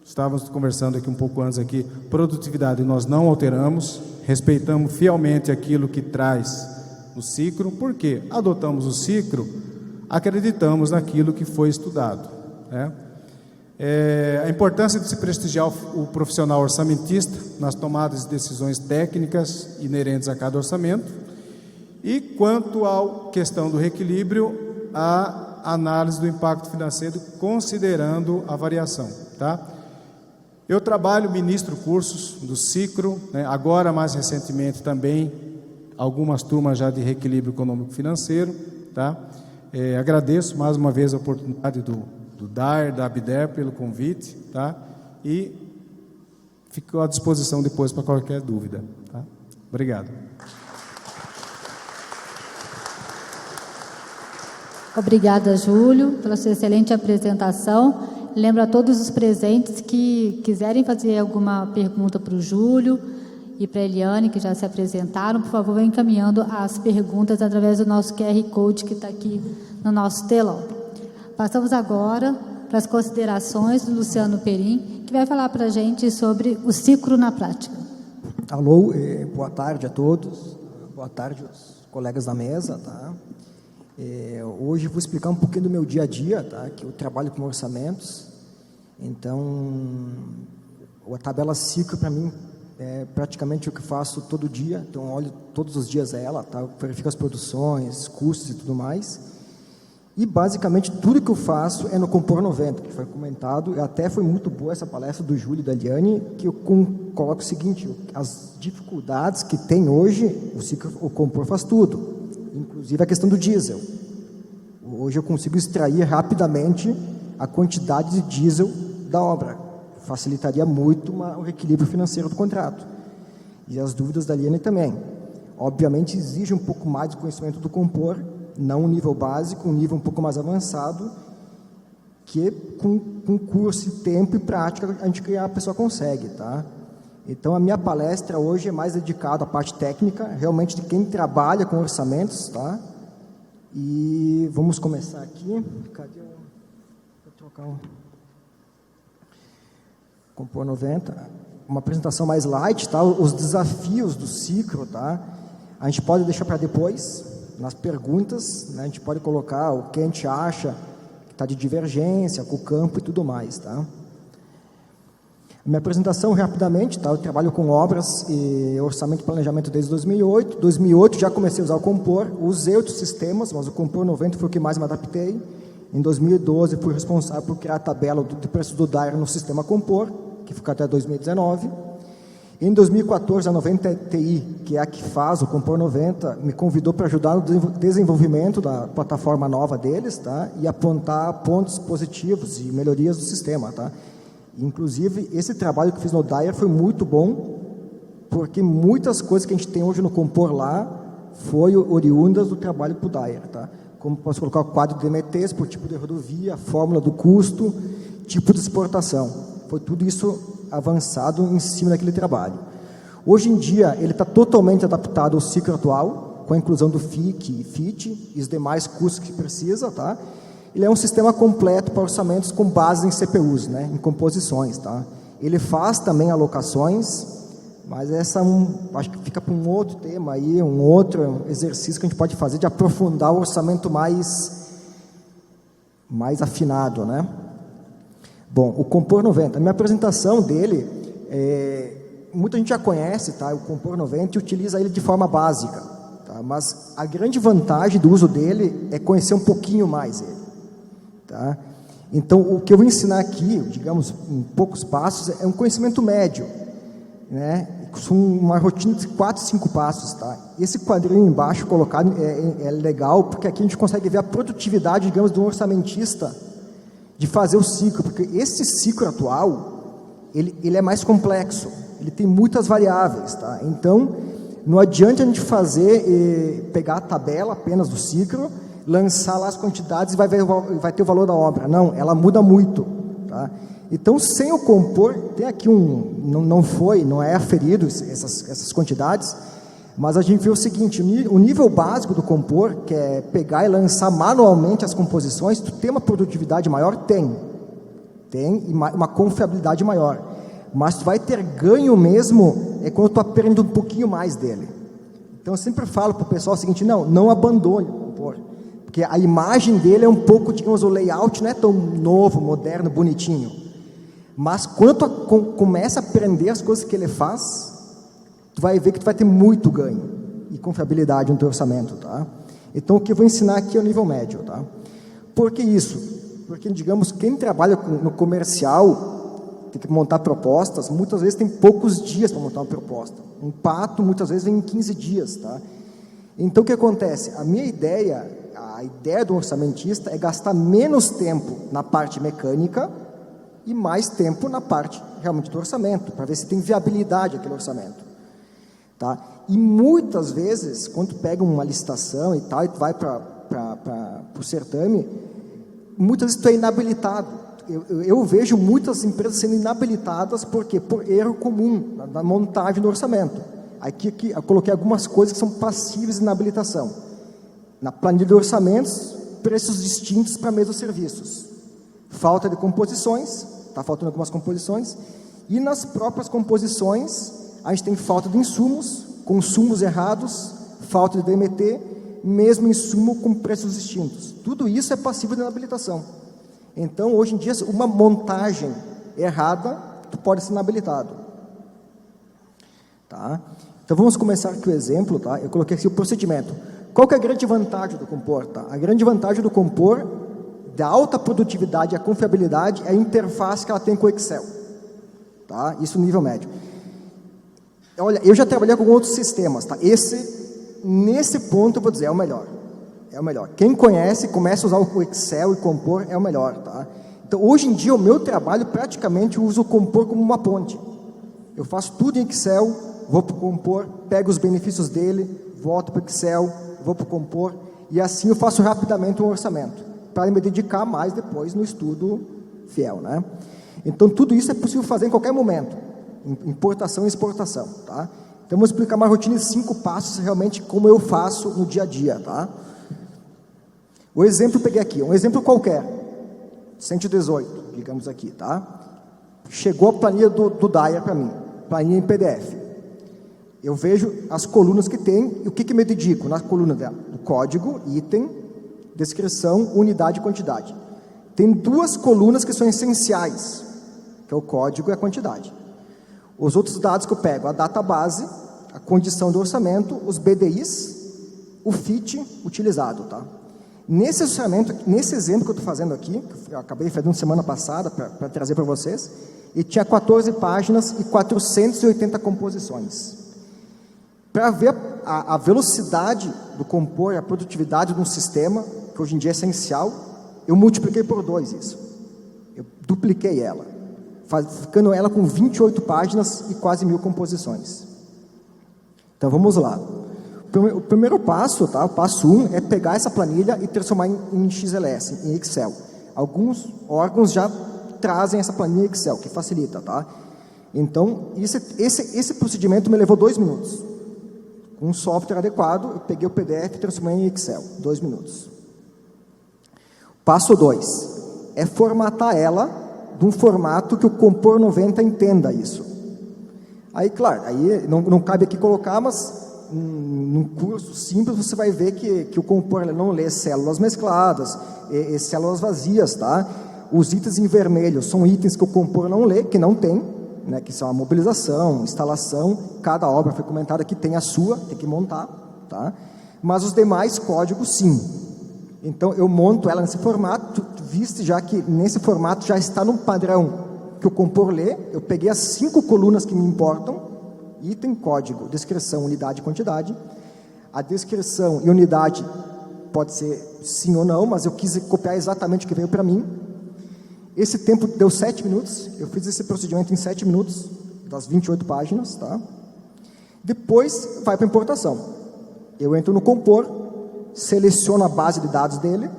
estávamos conversando aqui um pouco antes aqui, produtividade nós não alteramos, respeitamos fielmente aquilo que traz o ciclo, porque adotamos o ciclo, acreditamos naquilo que foi estudado, né? A importância de se prestigiar o profissional orçamentista nas tomadas de decisões técnicas inerentes a cada orçamento. E quanto à questão do reequilíbrio, a análise do impacto financeiro considerando a variação, tá? Eu ministro cursos do Cicro, né? Agora mais recentemente também algumas turmas já de reequilíbrio econômico-financeiro, tá? Agradeço mais uma vez a oportunidade do DAER, da Abder pelo convite, tá? E fico à disposição depois para qualquer dúvida, tá? Obrigado. Obrigada, Júlio, pela sua excelente apresentação. Lembro a todos os presentes que quiserem fazer alguma pergunta para o Júlio e para a Eliane, que já se apresentaram, por favor, venham encaminhando as perguntas através do nosso QR Code que está aqui no nosso telão. Passamos agora para as considerações do Luciano Perim, que vai falar para a gente sobre o ciclo na prática. Alô, boa tarde a todos, boa tarde aos colegas da mesa, tá? Hoje eu vou explicar um pouquinho do meu dia a dia, tá? Que eu trabalho com orçamentos, então a tabela ciclo para mim é praticamente o que faço todo dia, então eu olho todos os dias ela, tá? Eu verifico as produções, custos e tudo mais, e basicamente tudo que eu faço é no Compor 90, que foi comentado, e até foi muito boa essa palestra do Júlio e da Eliane, que eu coloco o seguinte: as dificuldades que tem hoje, o Compor faz tudo, inclusive a questão do diesel. Hoje eu consigo extrair rapidamente a quantidade de diesel da obra. Facilitaria muito o reequilíbrio financeiro do contrato. E as dúvidas da Liane também. Obviamente exige um pouco mais de conhecimento do Compor, não um nível básico, um nível um pouco mais avançado, que com curso, tempo e prática a pessoa consegue, tá? Então a minha palestra hoje é mais dedicada à parte técnica, realmente de quem trabalha com orçamentos, tá? E vamos começar aqui. Cadê o trocar Compor 90, uma apresentação mais light, tá? Os desafios do ciclo, tá? A gente pode deixar para depois, nas perguntas, né? A gente pode colocar o que a gente acha que está de divergência com o campo e tudo mais, tá? Minha apresentação, rapidamente, tá? Eu trabalho com obras e orçamento e planejamento desde 2008. 2008 já comecei a usar o Compor, usei outros sistemas, mas o Compor 90 foi o que mais me adaptei. Em 2012 fui responsável por criar a tabela de preço do DAIR no sistema Compor, que fica até 2019. Em 2014, a 90 TI, que é a que faz o Compor 90, me convidou para ajudar no desenvolvimento da plataforma nova deles, tá? E apontar pontos positivos e melhorias do sistema, tá? Inclusive, esse trabalho que fiz no DAIR foi muito bom, porque muitas coisas que a gente tem hoje no Compor lá foi oriundas do trabalho para o DAIR, tá? Como posso colocar o quadro de DMTs por tipo de rodovia, fórmula do custo, tipo de exportação. Foi tudo isso avançado em cima daquele trabalho. Hoje em dia, ele está totalmente adaptado ao ciclo atual, com a inclusão do FIC e FIT e os demais custos que precisa, tá? Ele é um sistema completo para orçamentos com base em CPUs, né? Em composições, tá? Ele faz também alocações, mas acho que fica para um outro tema aí, um outro exercício que a gente pode fazer de aprofundar o orçamento mais afinado, né? Bom, o Compor 90, a minha apresentação dele, muita gente já conhece, tá? O Compor 90 e utiliza ele de forma básica, tá? Mas a grande vantagem do uso dele é conhecer um pouquinho mais ele, tá? Então, o que eu vou ensinar aqui, digamos, em poucos passos, é um conhecimento médio, né? Com uma rotina de 4, 5 passos, tá? Esse quadrinho embaixo colocado é legal, porque aqui a gente consegue ver a produtividade, digamos, de um orçamentista de fazer o ciclo, porque esse ciclo atual, ele é mais complexo, ele tem muitas variáveis, tá? Então, não adianta a gente pegar a tabela apenas do ciclo, lançar lá as quantidades e vai ter o valor da obra. Não, ela muda muito, tá? Então, sem o Compor, tem aqui não é aferido essas quantidades, mas a gente vê o seguinte, o nível básico do Compor, que é pegar e lançar manualmente as composições, tu tem uma produtividade maior? Tem e uma confiabilidade maior, mas tu vai ter ganho mesmo quando tu aprende um pouquinho mais dele. Então, eu sempre falo para o pessoal o seguinte, não abandone o Compor, porque a imagem dele é um pouco, digamos, o layout não é tão novo, moderno, bonitinho. Mas quando tu começa a aprender as coisas que ele faz, tu vai ver que tu vai ter muito ganho e confiabilidade no teu orçamento, tá? Então, o que eu vou ensinar aqui é o nível médio, tá? Por que isso? Porque, digamos, quem trabalha no comercial tem que montar propostas, muitas vezes tem poucos dias para montar uma proposta. Um pato, muitas vezes, vem em 15 dias, tá? Então, o que acontece? A ideia do orçamentista é gastar menos tempo na parte mecânica e mais tempo na parte realmente do orçamento, para ver se tem viabilidade aquele orçamento, tá? E muitas vezes, quando tu pega uma licitação e tal, e tu vai para o certame, muitas vezes tu é inabilitado. Eu vejo muitas empresas sendo inabilitadas, por quê? Por erro comum na montagem do orçamento. Aqui eu coloquei algumas coisas que são passíveis de inabilitação. Na planilha de orçamentos, preços distintos para mesmos serviços. Falta de composições, está faltando algumas composições, e nas próprias composições, a gente tem falta de insumos, consumos errados, falta de DMT, mesmo insumo com preços distintos. Tudo isso é passível de inabilitação. Então, hoje em dia, uma montagem errada, tu pode ser inabilitado. Tá? Então, vamos começar aqui o exemplo, tá? Eu coloquei aqui o procedimento. Qual que é a grande vantagem do Compor? Tá? A grande vantagem do Compor, da alta produtividade e a confiabilidade, é a interface que ela tem com o Excel. Tá? Isso no nível médio. Olha, eu já trabalhei com outros sistemas, tá? Nesse ponto, eu vou dizer, é o melhor. É o melhor. Quem conhece, começa a usar o Excel e Compor, é o melhor, tá? Então, hoje em dia, o meu trabalho, praticamente, eu uso o Compor como uma ponte. Eu faço tudo em Excel, vou para o Compor, pego os benefícios dele, volto para o Excel, vou para o Compor, e assim eu faço rapidamente um orçamento, para me dedicar mais depois no estudo fiel, né? Então, tudo isso é possível fazer em qualquer momento. Importação e exportação, tá? Então, vou explicar uma rotina de 5 passos, realmente, como eu faço no dia a dia, tá? O exemplo eu peguei aqui, um exemplo qualquer. 118, digamos aqui, tá? Chegou a planilha do Dyer para mim, planilha em PDF. Eu vejo as colunas que tem, e o que me dedico? Na coluna do código, item, descrição, unidade e quantidade. Tem 2 colunas que são essenciais, que é o código e a quantidade. Os outros dados que eu pego, a database, a condição do orçamento, os BDIs, o FIT utilizado, tá? Nesse exemplo que eu estou fazendo aqui, que eu acabei fazendo semana passada para trazer para vocês, e tinha 14 páginas e 480 composições. Para ver a velocidade do compor, a produtividade de um sistema, que hoje em dia é essencial, eu multipliquei por 2 isso. Eu dupliquei ela, ficando ela com 28 páginas e quase 1000 composições. Então vamos lá. O primeiro passo, tá? O passo 1 é pegar essa planilha e transformar em XLS, em Excel. Alguns órgãos já trazem essa planilha em Excel, que facilita, tá? Então, esse procedimento me levou 2 minutos. Com um software adequado, eu peguei o PDF e transformei em Excel. 2 minutos. Passo 2 é formatar ela de um formato que o Compor 90 entenda isso. Aí, claro, aí não cabe aqui colocar, mas num curso simples você vai ver que o Compor não lê células mescladas, e células vazias, tá? Os itens em vermelho são itens que o Compor não lê, que não tem, né, que são a mobilização, instalação, cada obra foi comentada aqui, tem a sua, tem que montar, tá? Mas os demais códigos sim. Então eu monto ela nesse formato, visto já que nesse formato já está no padrão que o Compor lê, eu peguei as 5 colunas que me importam, item, código, descrição, unidade e quantidade. A descrição e unidade pode ser sim ou não, mas eu quis copiar exatamente o que veio para mim. Esse tempo deu 7 minutos, eu fiz esse procedimento em 7 minutos, das 28 páginas, tá? Depois vai para a importação. Eu entro no Compor, seleciono a base de dados dele,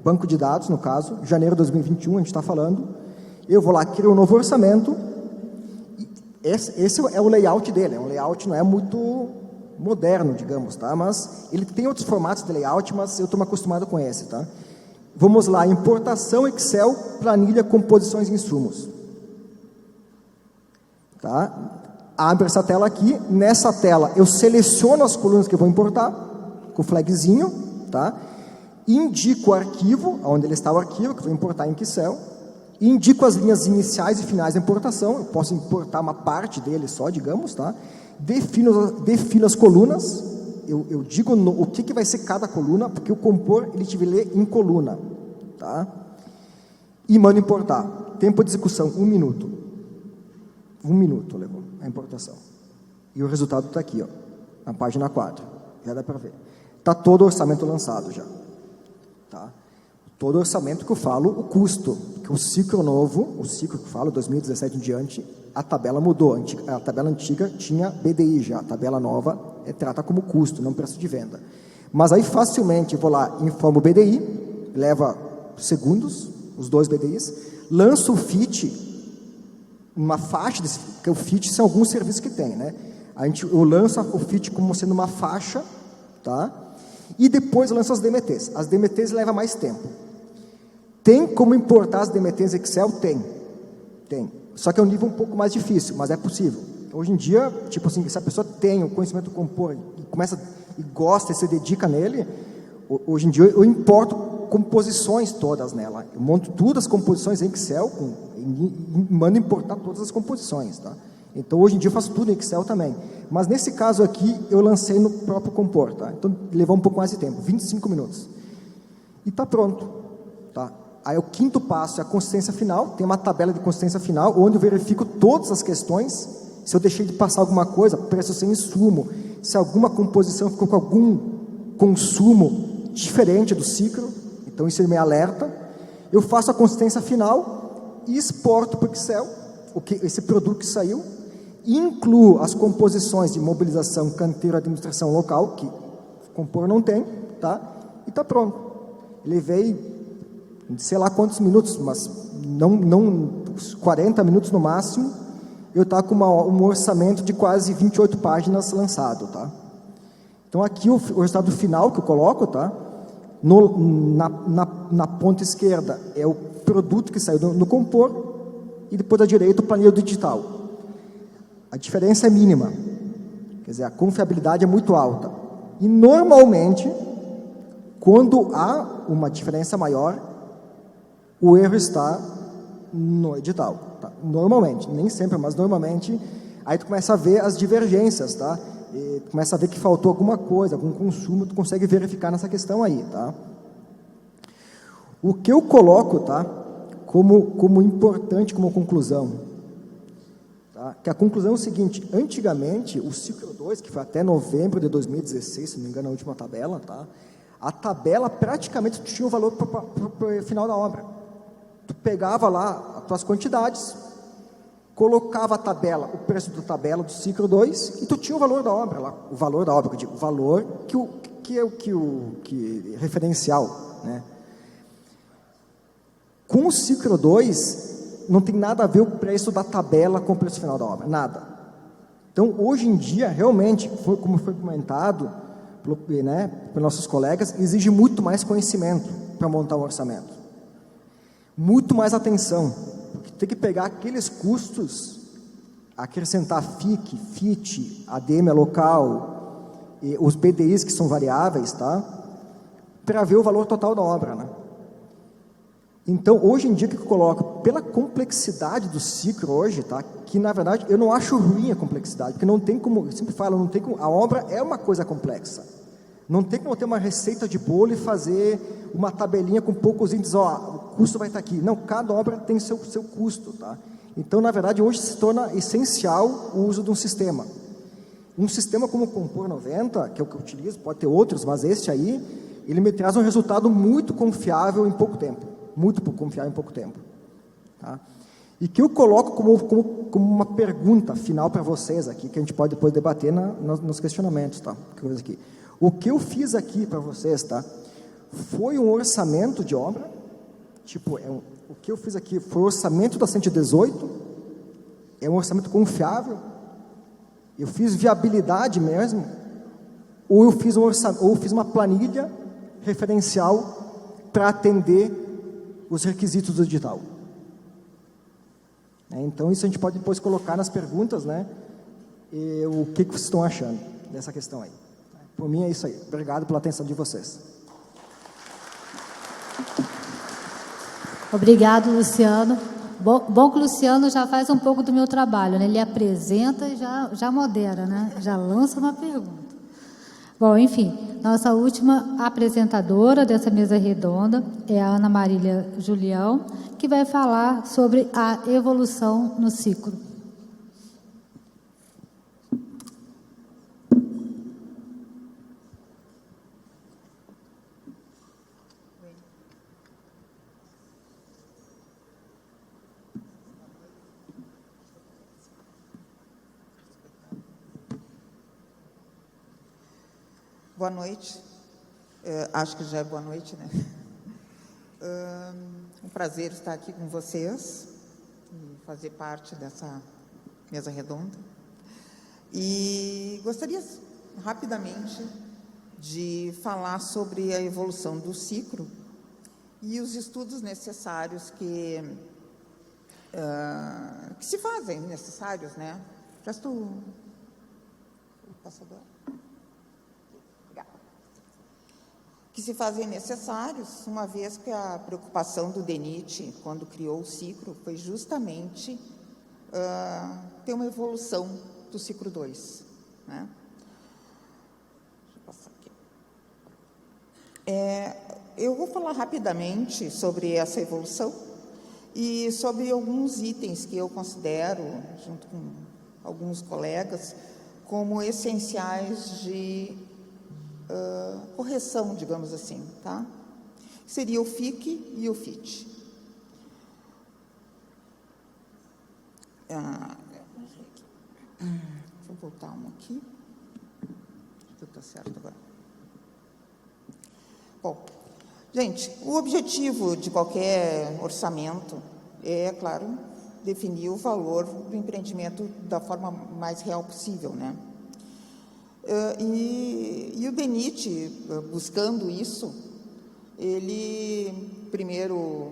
banco de dados, no caso, janeiro de 2021, a gente está falando. Eu vou lá, crio um novo orçamento. Esse é o layout dele, é um layout não é muito moderno, digamos, tá? Mas ele tem outros formatos de layout, mas eu estou acostumado com esse, tá? Vamos lá, importação, Excel, planilha, composições e insumos. Tá? Abre essa tela aqui, nessa tela eu seleciono as colunas que eu vou importar, com o flagzinho, tá? Indico o arquivo, onde ele está o arquivo, que eu vou importar em Excel, indico as linhas iniciais e finais da importação, eu posso importar uma parte dele só, digamos, tá? Defino as colunas, eu digo o que vai ser cada coluna, porque o Compor, ele te lê em coluna, tá? E mando importar. Tempo de execução, 1 minuto. 1 minuto levou a importação. E o resultado está aqui, ó, na página 4. Já dá para ver. Está todo o orçamento lançado já. Tá? Todo o orçamento que eu falo, o custo. Porque o ciclo novo, o ciclo que eu falo, 2017 em diante, a tabela mudou. A tabela antiga tinha BDI já. A tabela nova trata como custo, não preço de venda. Mas aí facilmente eu vou lá, informo o BDI, leva segundos, os 2 BDIs, lanço o FIT, uma faixa, porque o FIT são alguns serviços que tem, né? Eu lanço o FIT como sendo uma faixa, tá? E depois eu lanço as DMTs. As DMTs levam mais tempo. Tem como importar as DMTs em Excel? Tem. Só que é um nível um pouco mais difícil, mas é possível. Hoje em dia, tipo assim, se a pessoa tem o conhecimento do Compor e gosta e se dedica nele, hoje em dia eu importo composições todas nela. Eu monto todas as composições em Excel e mando importar todas as composições, tá? Então hoje em dia eu faço tudo em Excel também. Mas nesse caso aqui eu lancei no próprio Compor, tá? Então levou um pouco mais de tempo, 25 minutos. E está pronto, tá? Aí o 5º passo é a consistência final. Tem uma tabela de consistência final onde eu verifico todas as questões. Se eu deixei de passar alguma coisa, preço sem insumo, se alguma composição ficou com algum consumo diferente do ciclo, então isso me alerta. Eu faço a consistência final e exporto para o Excel esse produto que saiu, incluo as composições de mobilização, canteiro, administração local, que o Compor não tem, tá? E está pronto. Levei, sei lá quantos minutos, mas não 40 minutos no máximo, eu estava com um orçamento de quase 28 páginas lançado, tá? Então aqui o resultado final que eu coloco, tá? Na ponta esquerda é o produto que saiu no compor e depois da direita o planilha digital. A diferença é mínima, quer dizer, a confiabilidade é muito alta. E normalmente, quando há uma diferença maior, o erro está no edital. Tá? Normalmente, nem sempre, mas normalmente, aí tu começa a ver as divergências, tá? E tu começa a ver que faltou alguma coisa, algum consumo, tu consegue verificar nessa questão aí, tá? O que eu coloco, tá? Como importante, como conclusão, tá? Que a conclusão é o seguinte: antigamente, o ciclo 2, que foi até novembro de 2016, se não me engano, a última tabela, tá? A tabela praticamente tinha o valor para o final da obra. Tu pegava lá as tuas quantidades, colocava a tabela, o preço da tabela do ciclo 2, e tu tinha o valor da obra lá, o valor da obra, eu digo, o valor que referencial, né? Com o ciclo 2, não tem nada a ver o preço da tabela com o preço final da obra, nada. Então, hoje em dia, realmente, como foi comentado, pelos nossos colegas, exige muito mais conhecimento para montar um orçamento. Muito mais atenção, porque tem que pegar aqueles custos, acrescentar FIC, FIT, ADM local, e os PDIs que são variáveis, tá? Para ver o valor total da obra, né? Então, hoje em dia, o que eu coloco? Pela complexidade do ciclo hoje, tá? Que, na verdade, eu não acho ruim a complexidade, porque não tem como, eu sempre falo, não tem como, a obra é uma coisa complexa. Não tem como ter uma receita de bolo e fazer uma tabelinha com poucos índices, o custo vai estar aqui. Não, cada obra tem seu custo, tá? Então, na verdade, hoje se torna essencial o uso de um sistema. Um sistema como o Compor 90, que é o que eu utilizo, pode ter outros, mas este aí, ele me traz um resultado muito confiável em pouco tempo. Muito confiável em pouco tempo. Tá? E que eu coloco como uma pergunta final para vocês aqui, que a gente pode depois debater nos questionamentos, tá? Aqui. O que eu fiz aqui para vocês, tá? Foi um orçamento de obra, tipo, o que eu fiz aqui foi o orçamento da 118, é um orçamento confiável, eu fiz viabilidade mesmo, ou eu fiz uma planilha referencial para atender os requisitos do edital. Então, isso a gente pode depois colocar nas perguntas, né? O que vocês estão achando dessa questão aí. Por mim é isso aí. Obrigado pela atenção de vocês. Obrigado, Luciano. Bom que o Luciano já faz um pouco do meu trabalho, né? Ele apresenta e já modera, né? Já lança uma pergunta. Bom, enfim, nossa última apresentadora dessa mesa redonda é a Ana Marília Julião, que vai falar sobre a evolução no ciclo. Boa noite. Acho que já é boa noite, né? Um prazer estar aqui com vocês e fazer parte dessa mesa redonda. E gostaria rapidamente de falar sobre a evolução do ciclo e os estudos necessários que se fazem necessários, né? Presta o passador. Que se fazem necessários, uma vez que a preocupação do DENIT, quando criou o ciclo, foi justamente ter uma evolução do ciclo 2. Né? Deixa eu passar aqui. Eu vou falar rapidamente sobre essa evolução e sobre alguns itens que eu considero, junto com alguns colegas, como essenciais de correção, digamos assim, tá? Seria o FIC e o FIT. Vou voltar um aqui. Acho que está certo agora. Bom, gente, o objetivo de qualquer orçamento é, claro, definir o valor do empreendimento da forma mais real possível, né? E o DENIT, buscando isso, ele primeiro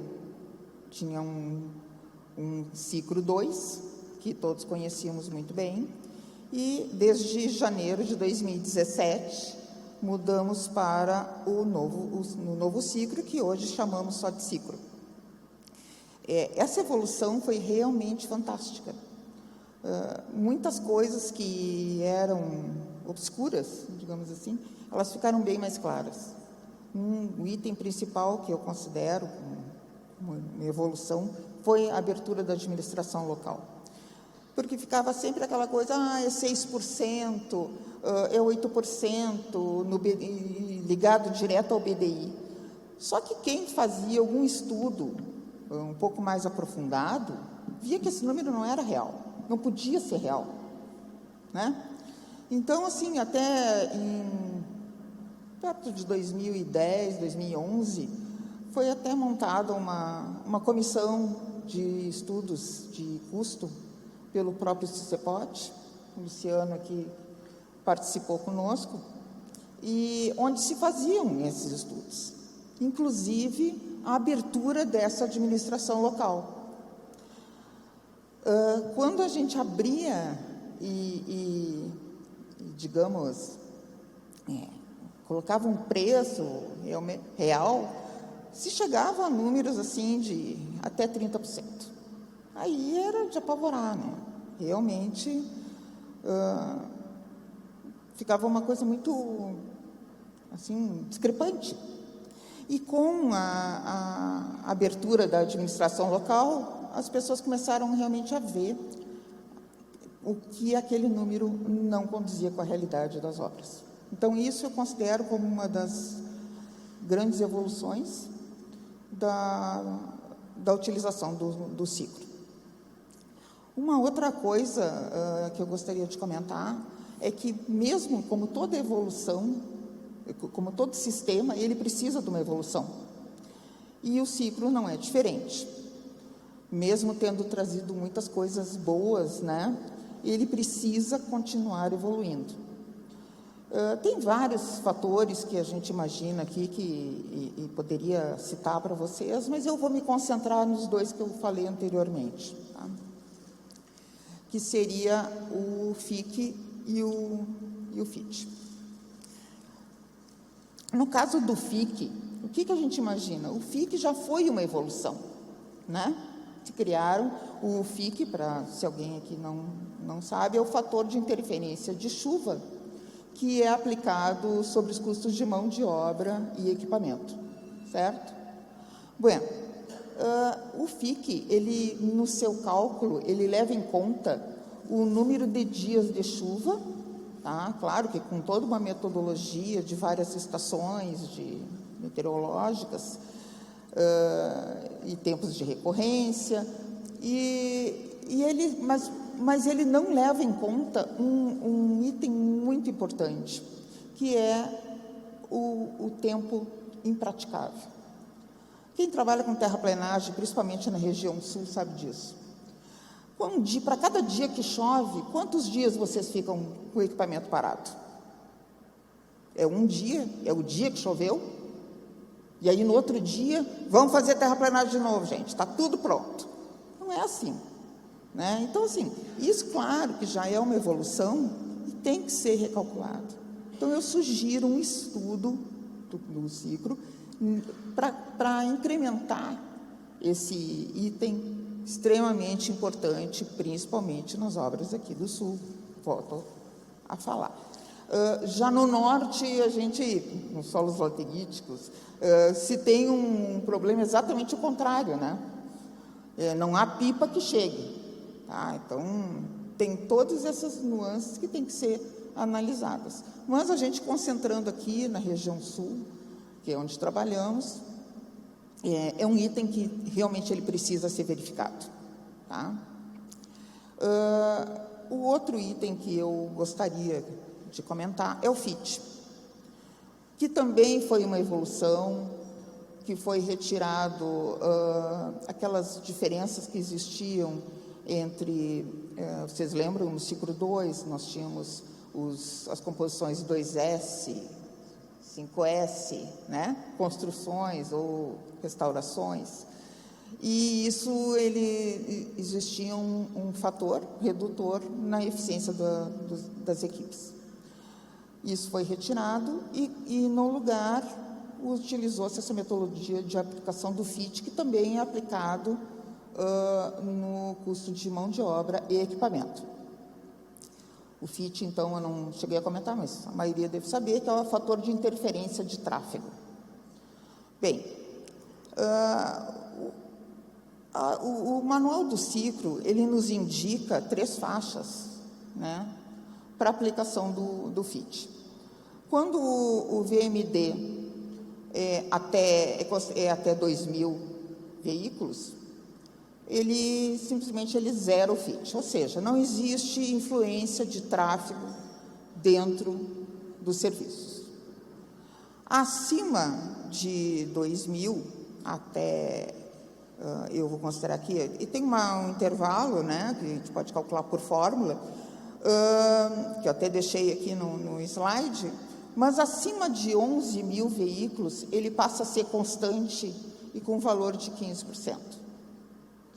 tinha um ciclo 2, que todos conhecíamos muito bem, e desde janeiro de 2017 mudamos para o novo ciclo, que hoje chamamos só de ciclo. Essa evolução foi realmente fantástica. Muitas coisas que eram obscuras, digamos assim, elas ficaram bem mais claras. O item principal que eu considero uma evolução foi a abertura da administração local. Porque ficava sempre aquela coisa, é 6%, é 8%, ligado direto ao BDI. Só que quem fazia algum estudo um pouco mais aprofundado, via que esse número não era real, não podia ser real, né? Então, assim, até perto de 2010, 2011, foi até montada uma comissão de estudos de custo pelo próprio CICEPOT, o Luciano aqui participou conosco, e onde se faziam esses estudos, inclusive a abertura dessa administração local. Quando a gente abria digamos, colocava um preço real, se chegava a números assim de até 30%. Aí era de apavorar, né? Realmente ficava uma coisa muito, assim, discrepante. E com a abertura da administração local, as pessoas começaram realmente a ver o que aquele número não condizia com a realidade das obras. Então, isso eu considero como uma das grandes evoluções da utilização do ciclo. Uma outra coisa que eu gostaria de comentar é que, mesmo como toda evolução, como todo sistema, ele precisa de uma evolução. E o ciclo não é diferente. Mesmo tendo trazido muitas coisas boas, né, ele precisa continuar evoluindo. Tem vários fatores que a gente imagina aqui e poderia citar para vocês, mas eu vou me concentrar nos dois que eu falei anteriormente, tá? Que seria o FIC e o FIT. No caso do FIC, o que a gente imagina? O FIC já foi uma evolução, né? Se criaram o FIC, se alguém aqui não sabe, é o fator de interferência de chuva, que é aplicado sobre os custos de mão de obra e equipamento, certo? Bueno, o FIC, ele, no seu cálculo, ele leva em conta o número de dias de chuva, tá? Claro que com toda uma metodologia de várias estações meteorológicas e tempos de recorrência, mas ele não leva em conta um item muito importante, que é o tempo impraticável. Quem trabalha com terraplenagem, principalmente na região sul, sabe disso. Para cada dia que chove, quantos dias vocês ficam com o equipamento parado? É um dia? É o dia que choveu? E aí, no outro dia, vamos fazer terraplenagem de novo, gente, está tudo pronto. Não é assim, né? Então, assim, isso, claro, que já é uma evolução e tem que ser recalculado. Então, eu sugiro um estudo do ciclo para incrementar esse item extremamente importante, principalmente nas obras aqui do Sul, volto a falar. Já no Norte, nos solos lateríticos, se tem um problema exatamente o contrário, né? Não há pipa que chegue, tá? Então, tem todas essas nuances que têm que ser analisadas. Mas a gente concentrando aqui na região Sul, que é onde trabalhamos, é um item que realmente ele precisa ser verificado, tá? O outro item que eu gostaria de comentar é o FIT, que também foi uma evolução, que foi retirado aquelas diferenças que existiam entre, vocês lembram, no ciclo 2, nós tínhamos as composições 2S, 5S, né? Construções ou restaurações. E isso, existia um fator redutor na eficiência das equipes. Isso foi retirado e no lugar, utilizou-se essa metodologia de aplicação do FIT, que também é aplicado no custo de mão de obra e equipamento. O FIT, então, eu não cheguei a comentar, mas a maioria deve saber que é o fator de interferência de tráfego. Bem, o manual do ciclo, ele nos indica 3 faixas, né, para aplicação do FIT. Quando o VMD é até 2.000 veículos, ele simplesmente zera o FIT, ou seja, não existe influência de tráfego dentro dos serviços. Acima de 2.000 até, eu vou considerar aqui, e tem um intervalo, né, que a gente pode calcular por fórmula, que eu até deixei aqui no slide, mas acima de 11.000 veículos, ele passa a ser constante e com valor de 15%.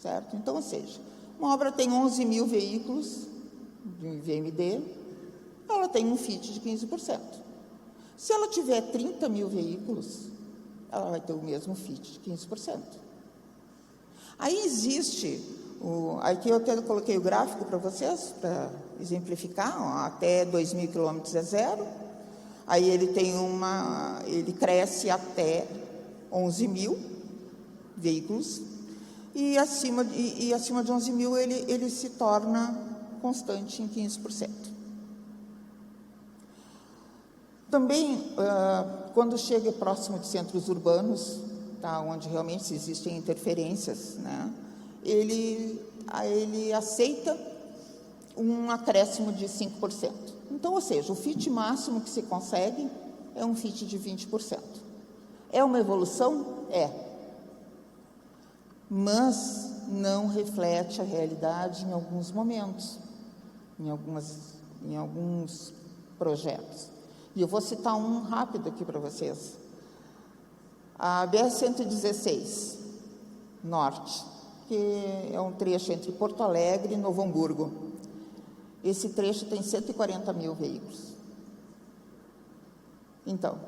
Certo? Então, ou seja, uma obra tem 11.000 veículos de VMD, ela tem um FIT de 15%. Se ela tiver 30.000 veículos, ela vai ter o mesmo FIT de 15%. Aí existe, aqui eu até coloquei o gráfico para vocês, para exemplificar, ó, até 2.000 quilômetros é zero, aí ele cresce até 11.000 veículos, e acima de 11.000 ele se torna constante em 15%. Também, quando chega próximo de centros urbanos, tá, onde realmente existem interferências, né, ele aceita um acréscimo de 5%. Então, ou seja, o FIT máximo que se consegue é um FIT de 20%. É uma evolução? É. Mas não reflete a realidade em alguns momentos, em alguns projetos. E eu vou citar um rápido aqui para vocês. A BR-116 Norte, que é um trecho entre Porto Alegre e Novo Hamburgo. Esse trecho tem 140.000 veículos. Então,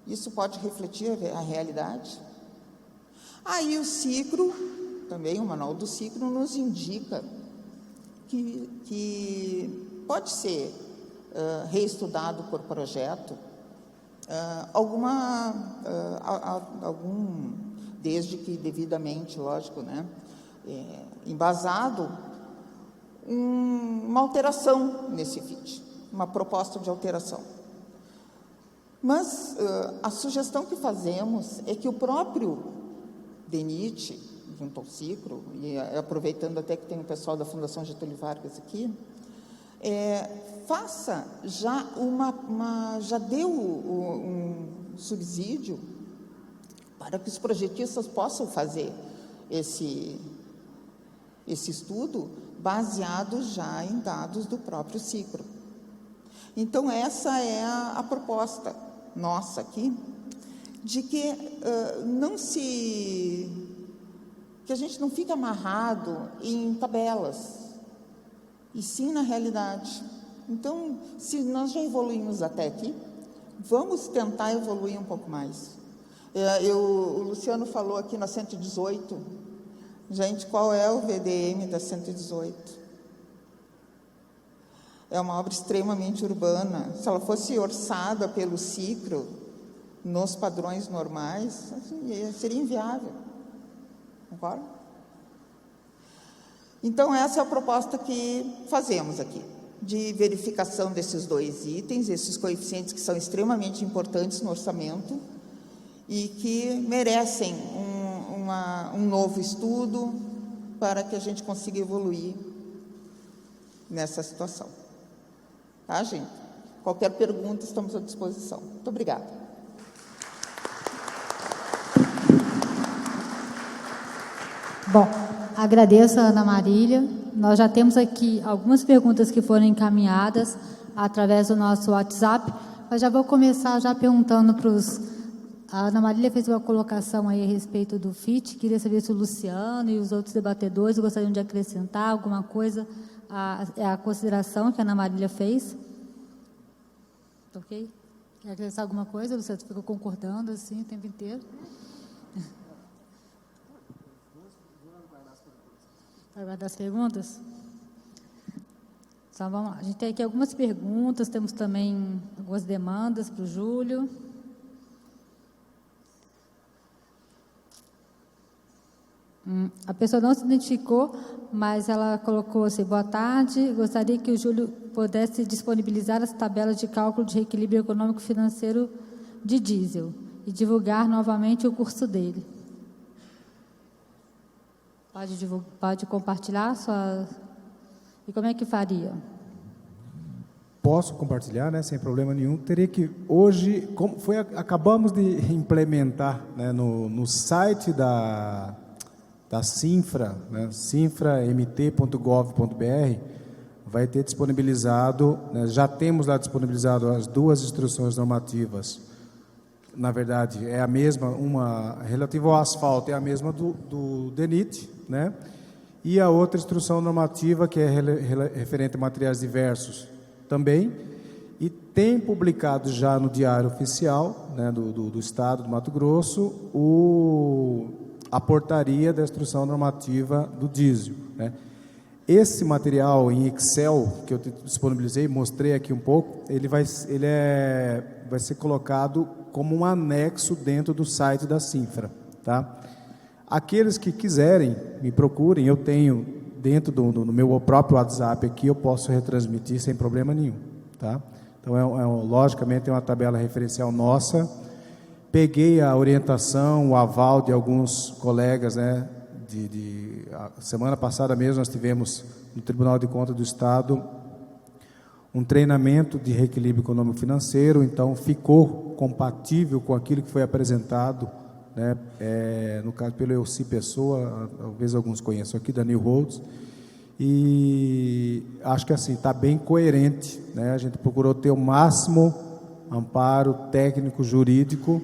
isso pode refletir a realidade? Aí o ciclo, também o manual do ciclo, nos indica que pode ser reestudado por projeto, desde que devidamente, lógico, né, embasado, uma alteração nesse FIT, uma proposta de alteração. Mas a sugestão que fazemos é que o próprio DENIT, junto ao ciclo, e aproveitando até que tem o pessoal da Fundação Getúlio Vargas aqui, faça já deu um subsídio para que os projetistas possam fazer esse estudo baseado já em dados do próprio ciclo. Então, essa é a proposta nossa aqui, de que que a gente não fique amarrado em tabelas, e sim na realidade. Então, se nós já evoluímos até aqui, vamos tentar evoluir um pouco mais. O Luciano falou aqui na 118, gente, qual é o VDM da 118? É uma obra extremamente urbana. Se ela fosse orçada pelo ciclo, nos padrões normais, assim, seria inviável. Concorda? Então, essa é a proposta que fazemos aqui, de verificação desses 2 itens, esses coeficientes que são extremamente importantes no orçamento e que merecem um novo estudo para que a gente consiga evoluir nessa situação. Tá, gente? Qualquer pergunta, estamos à disposição. Muito obrigada. Bom, agradeço a Ana Marília. Nós já temos aqui algumas perguntas que foram encaminhadas através do nosso WhatsApp, Mas já vou começar já perguntando para os... A Ana Marília fez uma colocação aí a respeito do FIT, queria saber se o Luciano e os outros debatedores gostariam de acrescentar alguma coisa à consideração que a Ana Marília fez. Ok? Quer acrescentar alguma coisa? Você ficou concordando assim o tempo inteiro? Vai guardar as perguntas? Então, vamos lá. A gente tem aqui algumas perguntas, temos também algumas demandas para o Júlio. A pessoa não se identificou, mas ela colocou assim: boa tarde, gostaria que o Júlio pudesse disponibilizar as tabelas de cálculo de reequilíbrio econômico-financeiro de diesel e divulgar novamente o curso dele. Pode compartilhar sua... E como é que faria? Posso compartilhar, né, sem problema nenhum. Teria que, hoje, como foi, acabamos de implementar, né, no site da Sinfra, né, sinframt.gov.br, vai ter disponibilizado, né, já temos lá disponibilizado as duas instruções normativas. Na verdade, é a mesma, uma relativa ao asfalto é a mesma do DENIT, né? E a outra instrução normativa, que é referente a materiais diversos, também. E tem publicado já no Diário Oficial, né, do Estado do Mato Grosso, a portaria da instrução normativa do diesel, né? Esse material em Excel que eu disponibilizei, mostrei aqui um pouco, ele vai ser colocado como um anexo dentro do site da Sinfra, tá? Aqueles que quiserem, me procurem, eu tenho dentro do meu próprio WhatsApp aqui, eu posso retransmitir sem problema nenhum, tá? Então, logicamente, é uma tabela referencial nossa. Peguei a orientação, o aval de alguns colegas, né? A semana passada mesmo nós tivemos no Tribunal de Contas do Estado um treinamento de reequilíbrio econômico-financeiro, então ficou compatível com aquilo que foi apresentado, né, no caso pelo Elci Pessoa, talvez alguns conheçam aqui, da New Holds, e acho que assim, está bem coerente, né? A gente procurou ter o máximo amparo técnico, jurídico,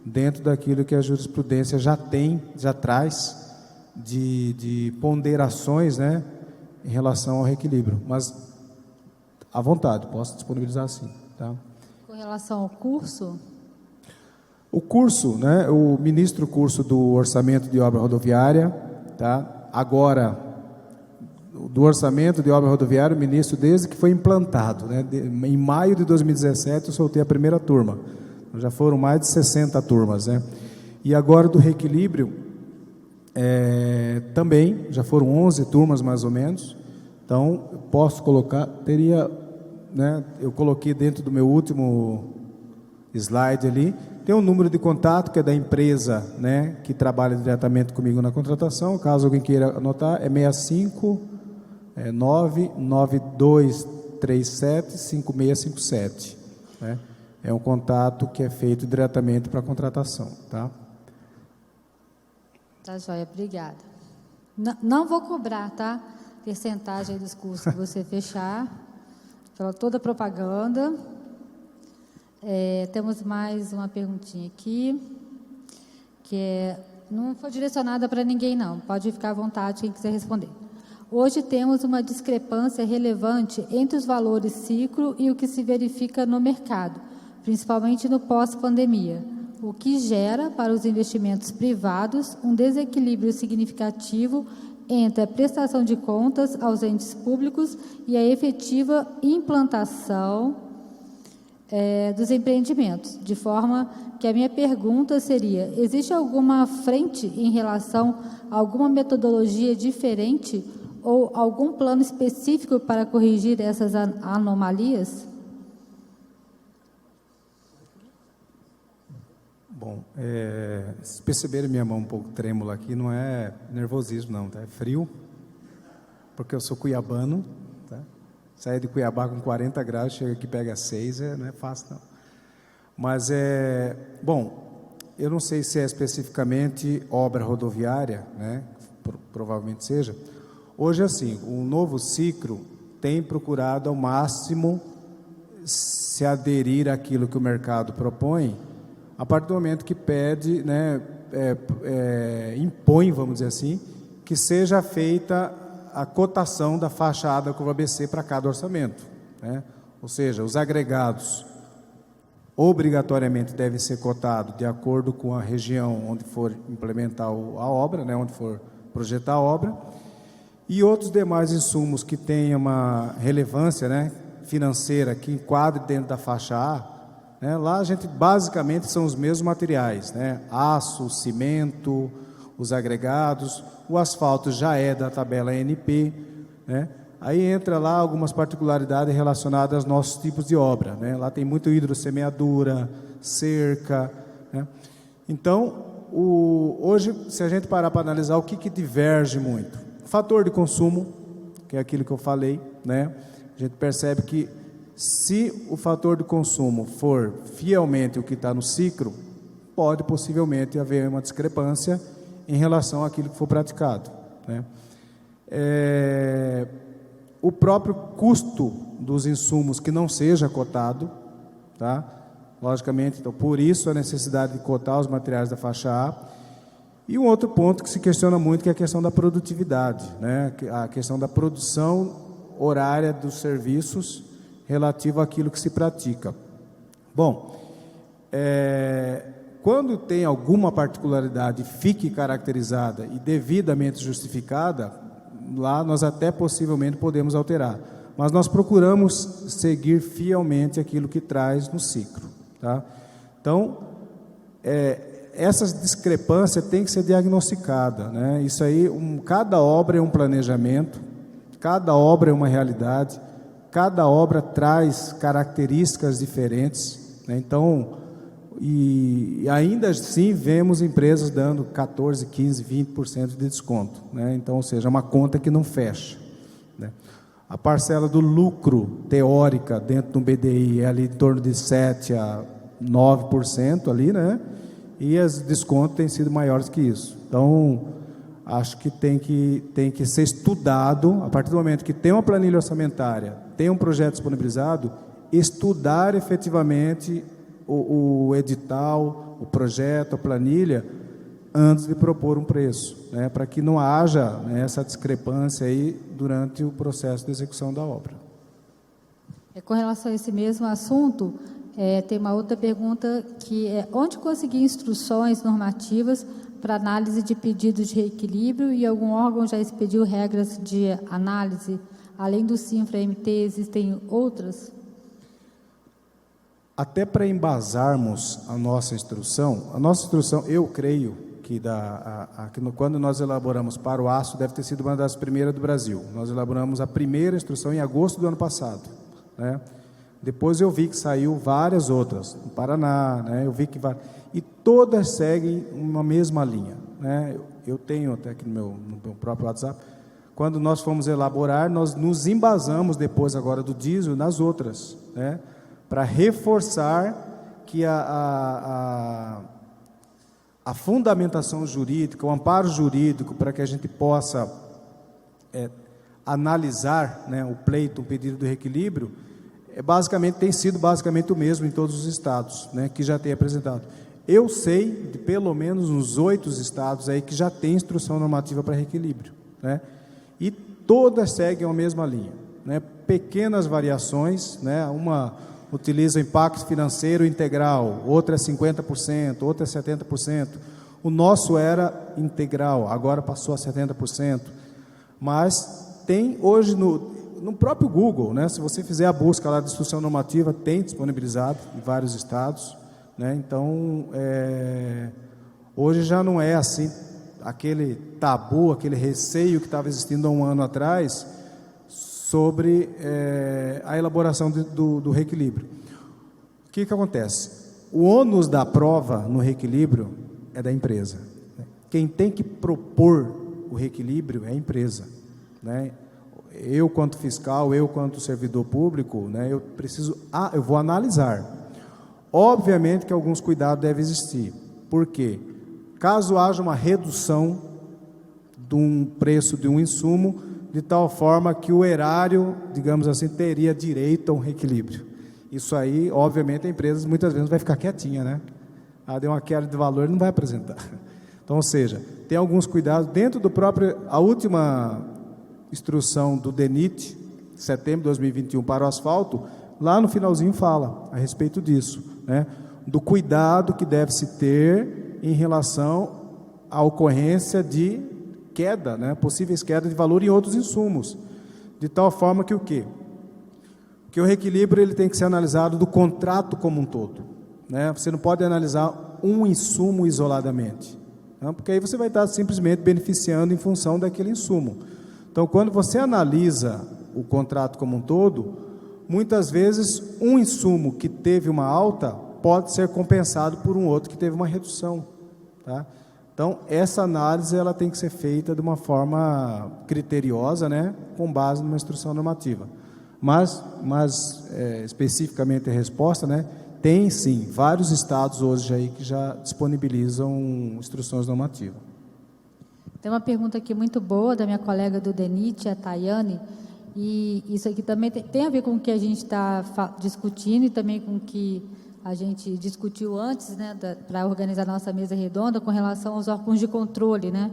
dentro daquilo que a jurisprudência já traz de ponderações, né, em relação ao reequilíbrio, mas à vontade, posso disponibilizar sim, tá? Com relação ao curso? O curso, né, o ministro curso do orçamento de obra rodoviária, tá? Agora, do orçamento de obra rodoviária, o ministro, desde que foi implantado, né, em maio de 2017, eu soltei a primeira turma, já foram mais de 60 turmas, né? E agora do reequilíbrio, também, já foram 11 turmas mais ou menos, então, eu posso colocar, né, eu coloquei dentro do meu último slide ali, tem um número de contato que é da empresa, né, que trabalha diretamente comigo na contratação, caso alguém queira anotar, é 65992375657, né? É um contato que é feito diretamente para a contratação, tá? Tá, joia, obrigada. Não vou cobrar, tá? Percentagem dos cursos que você fechar, pela toda a propaganda. Temos mais uma perguntinha aqui, que não foi direcionada para ninguém, não. Pode ficar à vontade quem quiser responder. Hoje temos uma discrepância relevante entre os valores ciclo e o que se verifica no mercado, principalmente no pós-pandemia, o que gera para os investimentos privados um desequilíbrio significativo entre a prestação de contas aos entes públicos e a efetiva implantação dos empreendimentos, de forma que a minha pergunta seria: existe alguma frente em relação a alguma metodologia diferente ou algum plano específico para corrigir essas anomalias? Bom, se perceberem minha mão um pouco trêmula aqui, não é nervosismo não, tá? É frio, porque eu sou cuiabano, tá? Saí de Cuiabá com 40 graus, chega aqui pega 6, não é fácil não. Mas bom, eu não sei se é especificamente obra rodoviária, né? Provavelmente seja. Hoje assim, o novo ciclo tem procurado ao máximo se aderir àquilo que o mercado propõe, a partir do momento que pede, né, impõe, vamos dizer assim, que seja feita a cotação da faixa A da curva ABC para cada orçamento, né? Ou seja, os agregados obrigatoriamente devem ser cotados de acordo com a região onde for implementar a obra, né, onde for projetar a obra, e outros demais insumos que tenham uma relevância, né, financeira, que enquadre dentro da faixa A, né, lá a gente basicamente são os mesmos materiais, né, aço, cimento, os agregados, o asfalto já é da tabela ANP, né. Aí entra lá algumas particularidades relacionadas aos nossos tipos de obra, né? Lá tem muito hidrossemeadura, cerca, né? Então, hoje, se a gente parar para analisar o que diverge muito, fator de consumo, que é aquilo que eu falei, né? A gente percebe que se o fator de consumo for fielmente o que está no ciclo, pode possivelmente haver uma discrepância em relação àquilo que for praticado, né? O próprio custo dos insumos que não seja cotado, tá? Logicamente, então, por isso a necessidade de cotar os materiais da faixa A. E um outro ponto que se questiona muito, que é a questão da produtividade, né? A questão da produção horária dos serviços relativo àquilo que se pratica. Bom, quando tem alguma particularidade fique caracterizada e devidamente justificada, lá nós até possivelmente podemos alterar, mas nós procuramos seguir fielmente aquilo que traz no ciclo, tá? Então, essas discrepâncias têm que ser diagnosticadas, né? Isso aí, cada obra é um planejamento, cada obra é uma realidade, cada obra traz características diferentes, né? Então, e ainda assim vemos empresas dando 14%, 15%, 20% de desconto, né? Então, ou seja, é uma conta que não fecha, né? A parcela do lucro teórica dentro do BDI é ali em torno de 7% a 9% ali, né? E os descontos têm sido maiores que isso. Então, acho que tem que ser estudado, a partir do momento que tem uma planilha orçamentária, tem um projeto disponibilizado, estudar efetivamente o edital, o projeto, a planilha, antes de propor um preço, né, para que não haja, né, essa discrepância aí durante o processo de execução da obra. Com relação a esse mesmo assunto, tem uma outra pergunta que é: onde conseguir instruções normativas para análise de pedidos de reequilíbrio, e algum órgão já expediu regras de análise? Além do CINFRA-MT, existem outras? Até para embasarmos a nossa instrução, eu creio que quando nós elaboramos para o aço, deve ter sido uma das primeiras do Brasil. Nós elaboramos a primeira instrução em agosto do ano passado, né? Depois eu vi que saiu várias outras, no Paraná, né? Eu vi que e todas seguem uma mesma linha, né? Eu tenho até aqui no meu próprio WhatsApp. Quando nós fomos elaborar, nós nos embasamos depois agora do diesel nas outras, né? Para reforçar que a fundamentação jurídica, o amparo jurídico, para que a gente possa analisar, né, o pleito, o pedido de reequilíbrio, tem sido basicamente o mesmo em todos os estados, né, que já tem apresentado. Eu sei de pelo menos uns 8 estados aí que já tem instrução normativa para reequilíbrio, né, e todas seguem a mesma linha, né, pequenas variações, né, uma utiliza o impacto financeiro integral, outra é 50%, outra é 70%. O nosso era integral, agora passou a 70%. Mas tem hoje no próprio Google, né? Se você fizer a busca lá de instrução normativa, tem disponibilizado em vários estados, né? Então, hoje já não é assim, aquele tabu, aquele receio que estava existindo há um ano atrás, sobre a elaboração do reequilíbrio. O que acontece? O ônus da prova no reequilíbrio é da empresa. Quem tem que propor o reequilíbrio é a empresa, né? Eu, quanto fiscal, eu, quanto servidor público, né, eu vou analisar. Obviamente que alguns cuidados devem existir. Por quê? Caso haja uma redução de um preço de um insumo, de tal forma que o erário, digamos assim, teria direito a um reequilíbrio. Isso aí, obviamente, a empresa muitas vezes vai ficar quietinha, né? Deu uma queda de valor e não vai apresentar. Então, ou seja, tem alguns cuidados dentro do próprio... A última instrução do DENIT, setembro de 2021, para o asfalto, lá no finalzinho fala a respeito disso, né? Do cuidado que deve se ter em relação à ocorrência de queda, né? Possíveis quedas de valor em outros insumos. De tal forma que o quê? Que o reequilíbrio ele tem que ser analisado do contrato como um todo, né? Você não pode analisar um insumo isoladamente, não, porque aí você vai estar simplesmente beneficiando em função daquele insumo. Então, quando você analisa o contrato como um todo, muitas vezes um insumo que teve uma alta pode ser compensado por um outro que teve uma redução, tá? Então, essa análise ela tem que ser feita de uma forma criteriosa, né, com base numa instrução normativa. Mas especificamente a resposta, né, tem sim vários estados hoje aí que já disponibilizam instruções normativas. Tem uma pergunta aqui muito boa da minha colega do DENIT, a Tayane, e isso aqui também tem a ver com o que a gente está discutindo e também com o que a gente discutiu antes, né, para organizar a nossa mesa redonda com relação aos órgãos de controle, né?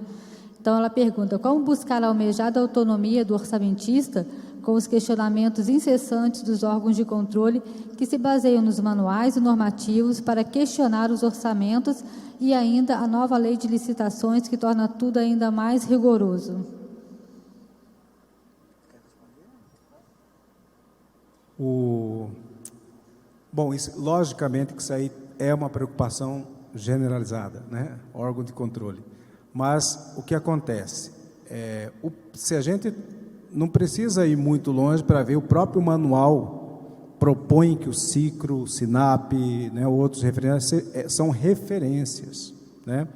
Então, ela pergunta, como buscar a almejada autonomia do orçamentista com os questionamentos incessantes dos órgãos de controle que se baseiam nos manuais e normativos para questionar os orçamentos e ainda a nova lei de licitações que torna tudo ainda mais rigoroso? Bom, logicamente que isso aí é uma preocupação generalizada, né? Órgão de controle. Mas o que acontece? Se a gente não precisa ir muito longe para ver, o próprio manual propõe que o SICRO, o SINAP, né, outros referências, são referências, né?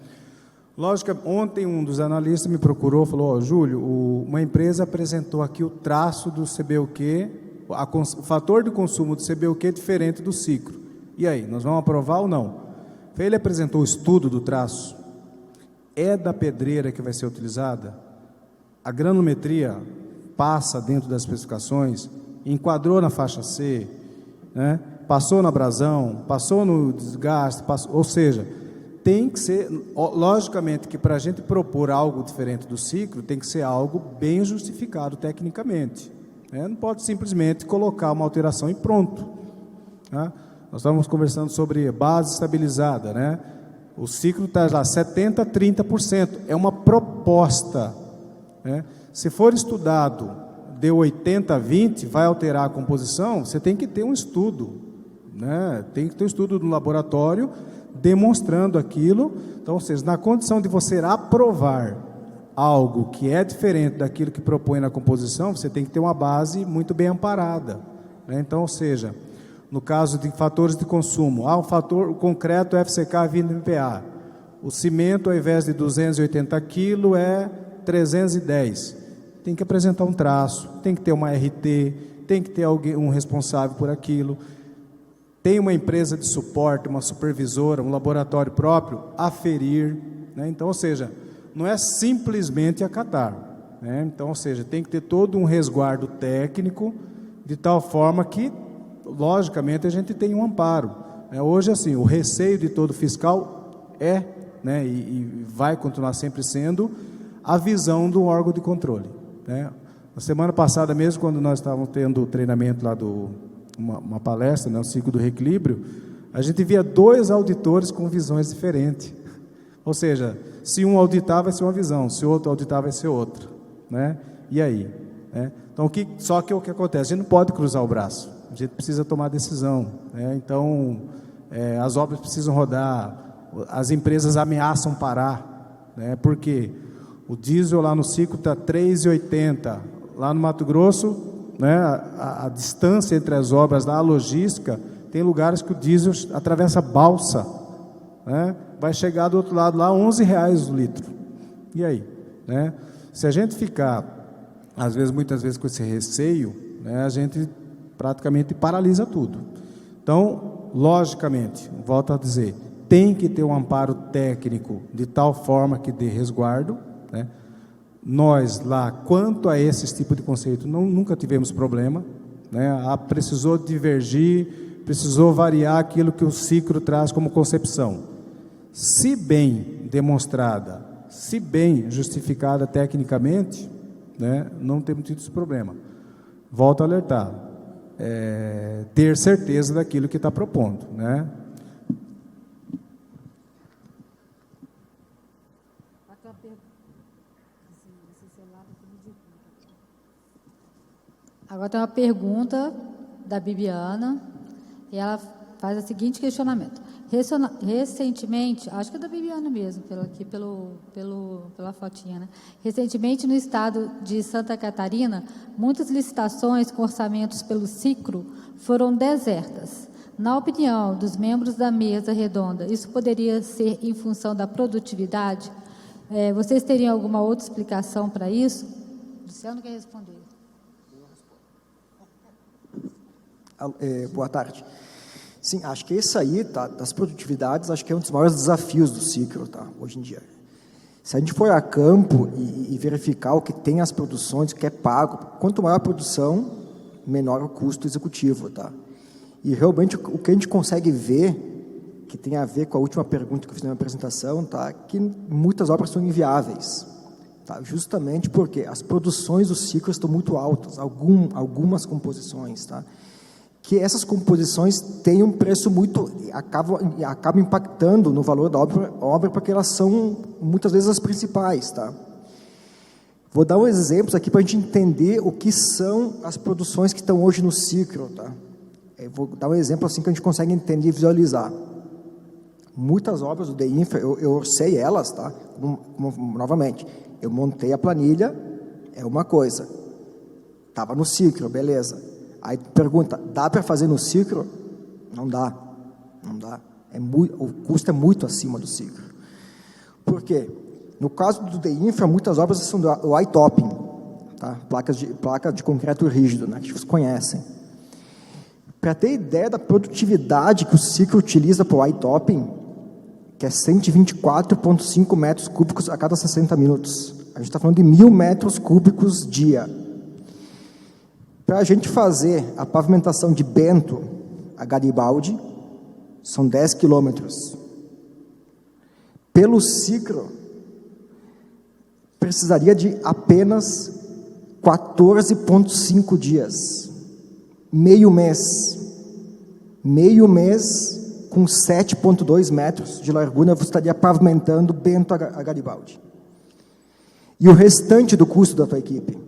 Lógico, ontem um dos analistas me procurou, falou, Júlio, uma empresa apresentou aqui o traço do CBUQ, o fator de consumo do CBUQ é diferente do SICRO. E aí, nós vamos aprovar ou não? Ele apresentou o estudo do traço. É da pedreira que vai ser utilizada? A granulometria passa dentro das especificações, enquadrou na faixa C, né? Passou na abrasão, passou no desgaste, ou seja, tem que ser, logicamente que para a gente propor algo diferente do ciclo, tem que ser algo bem justificado tecnicamente, né? Não pode simplesmente colocar uma alteração e pronto, né? Nós estávamos conversando sobre base estabilizada, né? O ciclo está lá 70% a 30%, é uma proposta, né? Se for estudado, deu 80 a 20, vai alterar a composição, você tem que ter um estudo, né? Tem que ter um estudo no laboratório demonstrando aquilo. Então, ou seja, na condição de você aprovar algo que é diferente daquilo que propõe na composição, você tem que ter uma base muito bem amparada, né? Então, ou seja, no caso de fatores de consumo, o fator concreto FCK 20 MPa, o cimento ao invés de 280 kg é 310, tem que apresentar um traço, tem que ter uma RT, tem que ter alguém, um responsável por aquilo, tem uma empresa de suporte, uma supervisora, um laboratório próprio, aferir, né? Então, ou seja, não é simplesmente acatar, né? Então, ou seja, tem que ter todo um resguardo técnico, de tal forma que, logicamente, a gente tem um amparo, né? Hoje, assim, o receio de todo fiscal é, né, e vai continuar sempre sendo, a visão do órgão de controle, né? Na semana passada mesmo, quando nós estávamos tendo o treinamento lá uma palestra, né, o ciclo do reequilíbrio, a gente via 2 auditores com visões diferentes. Ou seja, se um auditar vai ser uma visão, se o outro auditar vai ser outra, né? E aí, né? Então, só que o que acontece? A gente não pode cruzar o braço, a gente precisa tomar decisão, né? Então, as obras precisam rodar, as empresas ameaçam parar, né? Porque o diesel lá no ciclo está 3,80, lá no Mato Grosso, né, a distância entre as obras, a logística, tem lugares que o diesel atravessa balsa, né, vai chegar do outro lado lá R$11 o litro. E aí, né? Se a gente ficar, muitas vezes com esse receio, né, a gente praticamente paralisa tudo. Então, logicamente, volto a dizer, tem que ter um amparo técnico de tal forma que dê resguardo, né? Nós lá, quanto a esse tipo de conceito, nunca tivemos problema, né? Precisou divergir, precisou variar aquilo que o ciclo traz como concepção. Se bem demonstrada, se bem justificada tecnicamente, né, não temos tido esse problema. Volto a alertar, ter certeza daquilo que está propondo, né? Agora tem uma pergunta da Bibiana, e ela faz o seguinte questionamento. Recentemente, acho que é da Bibiana mesmo, pela fotinha, né? Recentemente, no estado de Santa Catarina, muitas licitações com orçamentos pelo ciclo foram desertas. Na opinião dos membros da mesa redonda, isso poderia ser em função da produtividade? Vocês teriam alguma outra explicação para isso? Luciano quer responder. Boa tarde. Sim, acho que esse aí, tá, das produtividades, acho que é um dos maiores desafios do ciclo, tá, hoje em dia. Se a gente for a campo e verificar o que tem as produções, o que é pago, quanto maior a produção, menor o custo executivo, tá? E realmente o que a gente consegue ver, que tem a ver com a última pergunta que eu fiz na minha apresentação, tá, que muitas obras são inviáveis, tá? Justamente porque as produções do ciclo estão muito altas, algumas composições, tá? Que essas composições têm um preço muito, acabam impactando no valor da obra porque elas são muitas vezes as principais, tá? Vou dar um exemplo aqui para a gente entender o que são as produções que estão hoje no ciclo, tá? Vou dar um exemplo assim que a gente consegue entender e visualizar. Muitas obras do DEINFRA, eu orcei elas, tá? Novamente, eu montei a planilha, é uma coisa, estava no ciclo, beleza. Aí pergunta, dá para fazer no ciclo? Não dá, não dá. O custo é muito acima do ciclo. Por quê? No caso do DEINFRA, muitas obras são do I-topping, tá? Placa de concreto rígido, né, que vocês conhecem. Para ter ideia da produtividade que o ciclo utiliza para o I-topping, que é 124,5 metros cúbicos a cada 60 minutos. A gente está falando de 1.000 metros cúbicos dia. Para a gente fazer a pavimentação de Bento a Garibaldi, são 10 quilômetros. Pelo ciclo, precisaria de apenas 14,5 dias. Meio mês com 7,2 metros de largura, você estaria pavimentando Bento a Garibaldi. E o restante do custo da tua equipe?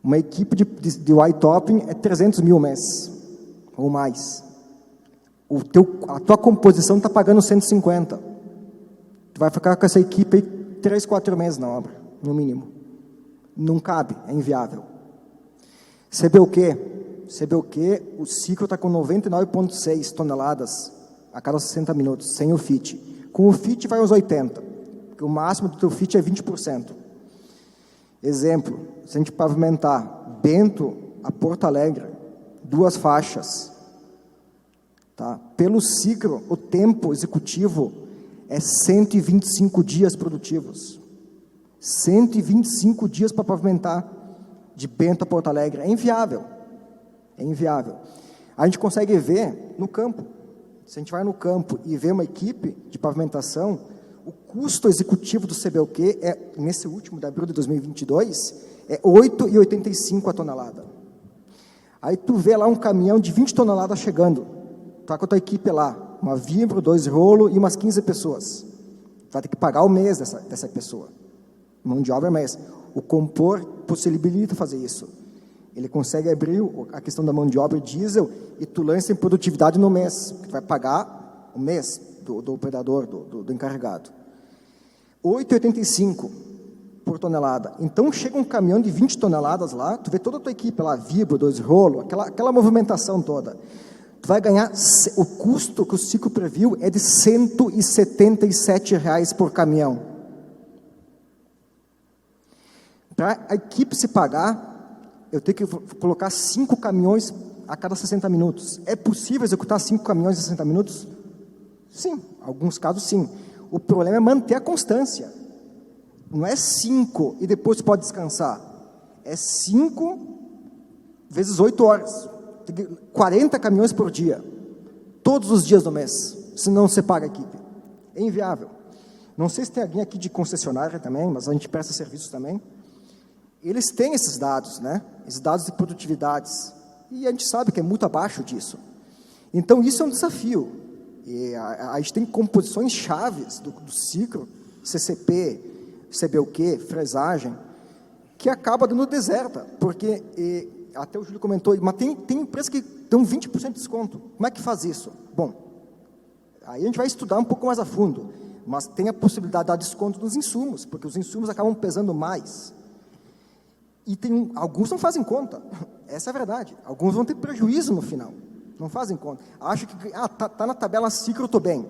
Uma equipe de I-topping é 300 mil mês, ou mais. A tua composição está pagando 150. Tu vai ficar com essa equipe aí 3, 4 meses na obra, no mínimo. Não cabe, é inviável. CBUQ, o ciclo está com 99,6 toneladas a cada 60 minutos, sem o FIT. Com o FIT vai uns 80, porque o máximo do teu FIT é 20%. Exemplo, se a gente pavimentar Bento a Porto Alegre, 2 faixas, tá? Pelo ciclo, o tempo executivo é 125 dias produtivos. 125 dias para pavimentar de Bento a Porto Alegre. É inviável. É inviável. A gente consegue ver no campo. Se a gente vai no campo e vê uma equipe de pavimentação, o custo executivo do CBUQ, nesse último de abril de 2022, é 8,85 a tonelada. Aí tu vê lá um caminhão de 20 toneladas chegando. Tá com a tua equipe lá, uma vibro, 2 rolos e umas 15 pessoas. Vai ter que pagar o mês dessa pessoa. Mão de obra é mês. O Compor possibilita fazer isso. Ele consegue abrir a questão da mão de obra diesel e tu lança em produtividade no mês. Tu vai pagar o mês do operador, do encarregado. 8,85 por tonelada. Então, chega um caminhão de 20 toneladas lá, tu vê toda a tua equipe lá, vibro, 2 rolos, aquela movimentação toda. Tu vai ganhar, o custo que o ciclo previu é de R$ 177 por caminhão. Para a equipe se pagar, eu tenho que colocar 5 caminhões a cada 60 minutos. É possível executar 5 caminhões em 60 minutos? Sim, em alguns casos sim. O problema é manter a constância. Não é 5 e depois pode descansar. É 5 vezes 8 horas. 40 caminhões por dia, todos os dias do mês, senão você paga a equipe. É inviável. Não sei se tem alguém aqui de concessionária também, mas a gente presta serviços também. Eles têm esses dados, né? Esses dados de produtividades. E a gente sabe que é muito abaixo disso. Então, isso é um desafio. E a gente tem composições chaves do ciclo, CCP, CBUQ, fresagem, que acaba dando deserta, porque, até o Júlio comentou, mas tem empresas que dão 20% de desconto. Como é que faz isso? Bom, aí a gente vai estudar um pouco mais a fundo, mas tem a possibilidade de dar desconto nos insumos, porque os insumos acabam pesando mais. E alguns não fazem conta, essa é a verdade. Alguns vão ter prejuízo no final, não fazem conta. Acho que tá na tabela ciclo, eu estou bem.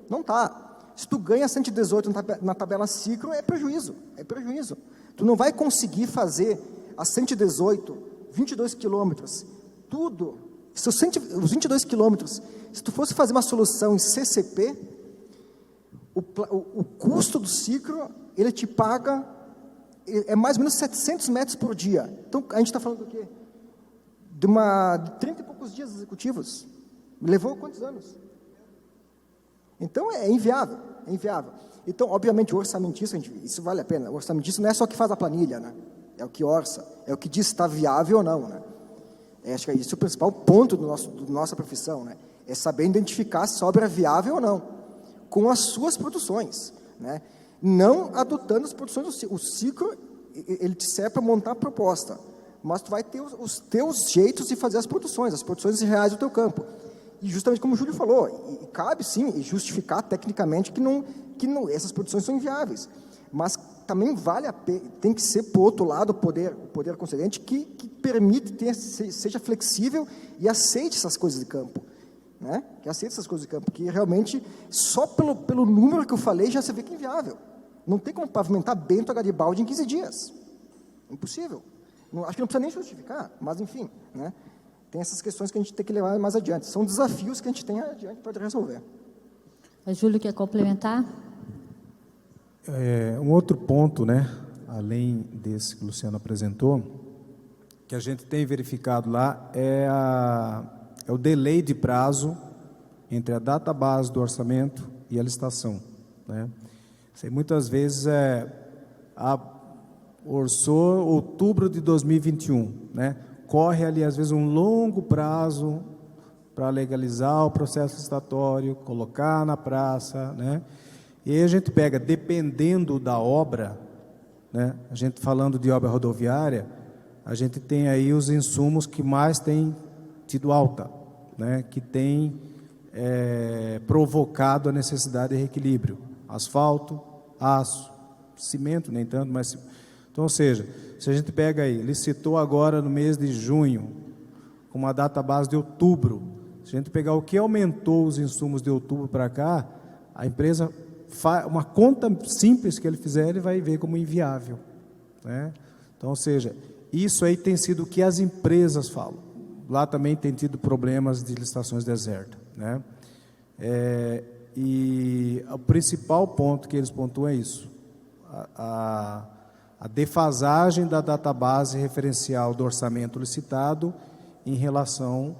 Não está. Se tu ganha 118 na tabela ciclo, é prejuízo, é prejuízo. Tu não vai conseguir fazer a 118, 22 quilômetros, tudo. Os 22 quilômetros, se tu fosse fazer uma solução em CCP, o custo do ciclo, ele te paga, é mais ou menos 700 metros por dia. Então, a gente está falando do quê? De 30 e poucos dias executivos. Levou quantos anos? Então, é inviável, é inviável. Então, obviamente, o orçamentista, isso vale a pena. O orçamentista não é só que faz a planilha, né? É o que orça, é o que diz se está viável ou não, né? Acho que esse é o principal ponto da nossa profissão, né? É saber identificar se a obra é viável ou não, com as suas produções, né? Não adotando as produções do ciclo. O ciclo, ele te serve para montar a proposta, mas tu vai ter os teus jeitos de fazer as produções reais do teu campo. E justamente como o Júlio falou, e cabe sim justificar tecnicamente que essas produções são inviáveis, mas também vale a pena, tem que ser, por outro lado, o poder concedente que permite, seja flexível e aceite essas coisas de campo, né? Que aceite essas coisas de campo, que realmente, só pelo número que eu falei, já se vê que é inviável. Não tem como pavimentar Bento a Garibaldi em 15 dias. Impossível. Acho que não precisa nem justificar, mas enfim, né? Tem essas questões que a gente tem que levar mais adiante. São desafios que a gente tem adiante para resolver. A Júlio quer complementar? Um outro ponto, né, além desse que o Luciano apresentou, que a gente tem verificado lá, é o delay de prazo entre a data base do orçamento e a licitação, né? Isso aí, muitas vezes orçou outubro de 2021, né? Corre ali, às vezes, um longo prazo para legalizar o processo licitatório, colocar na praça, né? E aí a gente pega, dependendo da obra, né? A gente falando de obra rodoviária, a gente tem aí os insumos que mais têm tido alta, né? Que tem provocado a necessidade de reequilíbrio. Asfalto, aço, cimento, nem tanto, mas... Então, ou seja, se a gente pega aí, licitou agora no mês de junho, com uma data base de outubro, se a gente pegar o que aumentou os insumos de outubro para cá, a empresa, uma conta simples que ele fizer, ele vai ver como inviável, né? Então, ou seja, isso aí tem sido o que as empresas falam. Lá também tem tido problemas de licitações desertas, né? E o principal ponto que eles pontuam é isso, a defasagem da database referencial do orçamento licitado em relação...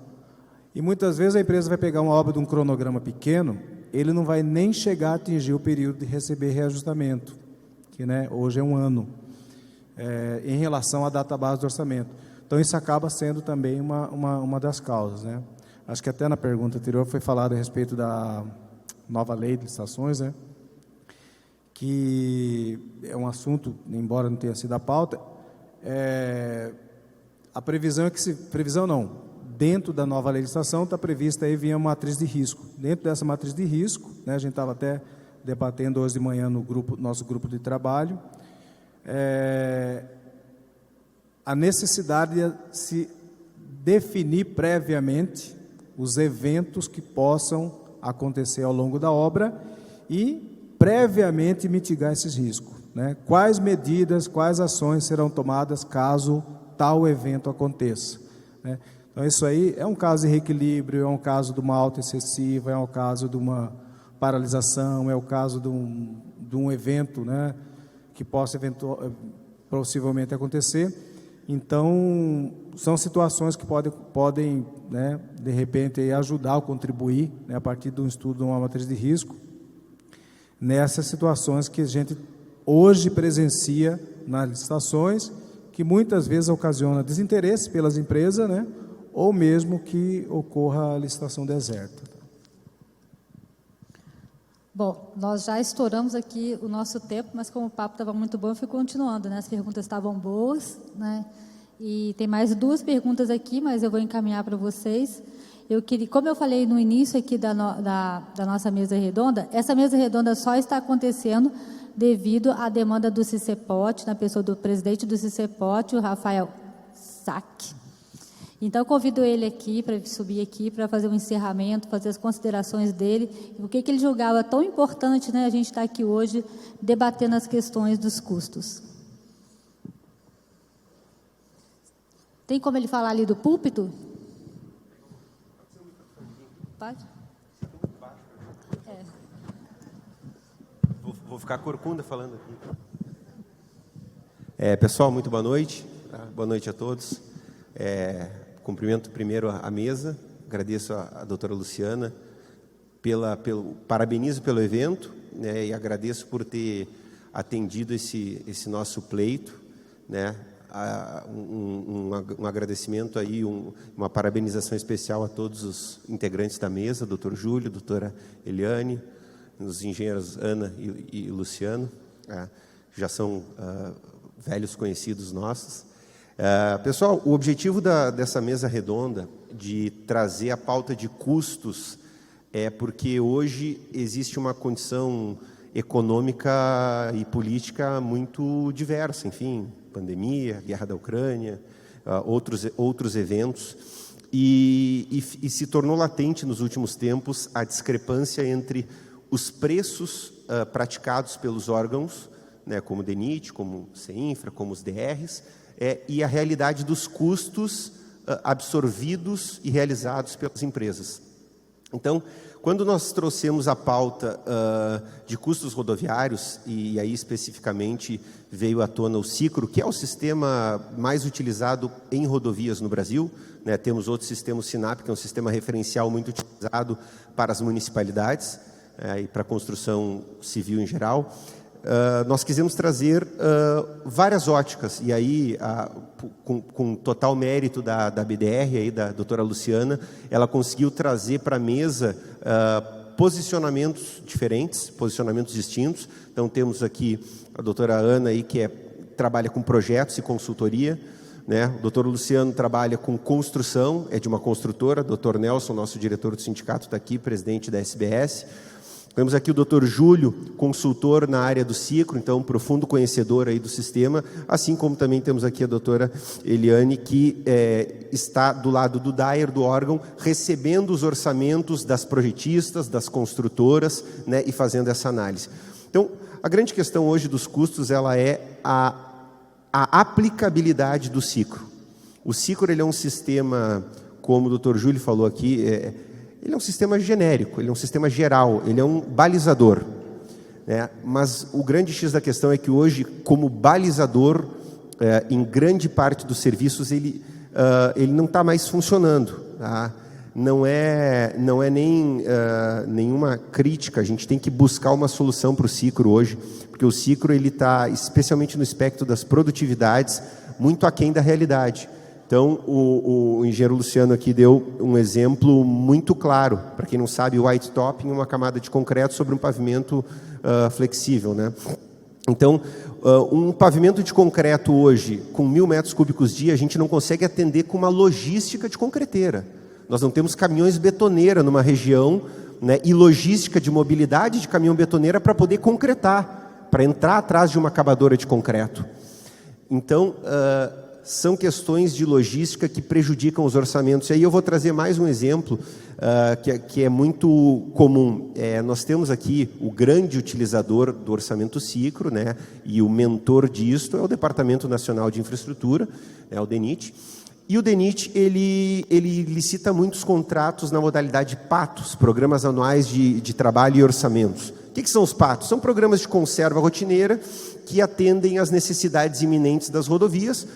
E muitas vezes a empresa vai pegar uma obra de um cronograma pequeno, ele não vai nem chegar a atingir o período de receber reajustamento, que, né, hoje é um ano, em relação à database do orçamento. Então, isso acaba sendo também uma das causas, né? Acho que até na pergunta anterior foi falado a respeito da nova lei de licitações, né? Que é um assunto, embora não tenha sido a pauta, a previsão é que dentro da nova legislação está prevista aí vir uma matriz de risco. Dentro dessa matriz de risco, né, a gente estava até debatendo hoje de manhã no nosso grupo de trabalho, a necessidade de se definir previamente os eventos que possam acontecer ao longo da obra e previamente mitigar esses riscos, né? Quais medidas, quais ações serão tomadas caso tal evento aconteça, né? Então, isso aí é um caso de reequilíbrio, é um caso de uma alta excessiva, é um caso de uma paralisação, é o caso de um evento, né, que possa possivelmente acontecer. Então, são situações que podem né, de repente, ajudar ou contribuir, né, a partir de um estudo de uma matriz de risco, nessas situações que a gente hoje presencia nas licitações, que muitas vezes ocasiona desinteresse pelas empresas, né, ou mesmo que ocorra a licitação deserta. Bom, nós já estouramos aqui o nosso tempo, mas como o papo estava muito bom, eu fui continuando, né? As perguntas estavam boas, né? E tem mais 2 perguntas aqui, mas eu vou encaminhar para vocês. Eu queria, como eu falei no início aqui da nossa mesa redonda, essa mesa redonda só está acontecendo devido à demanda do CICEPOT, na pessoa do presidente do CICEPOT, o Rafael Sack. Então, eu convido ele aqui, para subir aqui, para fazer um encerramento, fazer as considerações dele, o que ele julgava tão importante, né, a gente estar aqui hoje debatendo as questões dos custos. Tem como ele falar ali do púlpito? Pode? Vou ficar corcunda falando aqui. Pessoal, muito boa noite. Boa noite a todos. Cumprimento primeiro a mesa, agradeço a doutora Luciana, parabenizo pelo evento, né, e agradeço por ter atendido esse nosso pleito, né, um agradecimento aí, uma parabenização especial a todos os integrantes da mesa, doutor Júlio, doutora Eliane, os engenheiros Ana e Luciano, já são velhos conhecidos nossos. Pessoal, o objetivo dessa mesa redonda de trazer a pauta de custos é porque hoje existe uma condição econômica e política muito diversa, enfim, pandemia, guerra da Ucrânia, outros eventos, e se tornou latente nos últimos tempos a discrepância entre os preços praticados pelos órgãos, né, como o DENIT, como o CEINFRA, como os DRs, e a realidade dos custos absorvidos e realizados pelas empresas. Então, quando nós trouxemos a pauta de custos rodoviários, e aí especificamente veio à tona o SICRO, que é o sistema mais utilizado em rodovias no Brasil, né? Temos outro sistema, o SINAP, que é um sistema referencial muito utilizado para as municipalidades e para a construção civil em geral. Nós quisemos trazer várias óticas, e aí, com total mérito da BDR, aí, da doutora Luciana, ela conseguiu trazer para a mesa posicionamentos diferentes, posicionamentos distintos. Então, temos aqui a doutora Ana, aí, que trabalha com projetos e consultoria, né? O doutor Luciano trabalha com construção, é de uma construtora. O doutor Nelson, nosso diretor do sindicato, está aqui, presidente da SBS. Temos aqui o doutor Júlio, consultor na área do SICRO, então profundo conhecedor aí do sistema, assim como também temos aqui a doutora Eliane, que está do lado do DAER, do órgão, recebendo os orçamentos das projetistas, das construtoras, né, e fazendo essa análise. Então, a grande questão hoje dos custos, ela é a aplicabilidade do SICRO. O SICRO, ele é um sistema, como o doutor Júlio falou aqui, ele é um sistema genérico, ele é um sistema geral, ele é um balizador, né? Mas o grande X da questão é que hoje, como balizador, em grande parte dos serviços, ele não está mais funcionando, tá? Não é nem nenhuma crítica, a gente tem que buscar uma solução para o SICRO hoje, porque o SICRO está, especialmente no espectro das produtividades, muito aquém da realidade. Então, o engenheiro Luciano aqui deu um exemplo muito claro. Para quem não sabe, o white topping é uma camada de concreto sobre um pavimento flexível, né? Então, um pavimento de concreto hoje, com 1.000 metros cúbicos dia, a gente não consegue atender com uma logística de concreteira. Nós não temos caminhões betoneira numa região, né, e logística de mobilidade de caminhão betoneira para poder concretar, para entrar atrás de uma acabadora de concreto. Então, são questões de logística que prejudicam os orçamentos. E aí eu vou trazer mais um exemplo que é muito comum. Nós temos aqui o grande utilizador do orçamento SICRO, né, e o mentor disto é o Departamento Nacional de Infraestrutura, o DENIT. E o DENIT, ele licita muitos contratos na modalidade PATOS, Programas Anuais de Trabalho e Orçamentos. O que são os PATOS? São programas de conserva rotineira que atendem às necessidades iminentes das rodovias,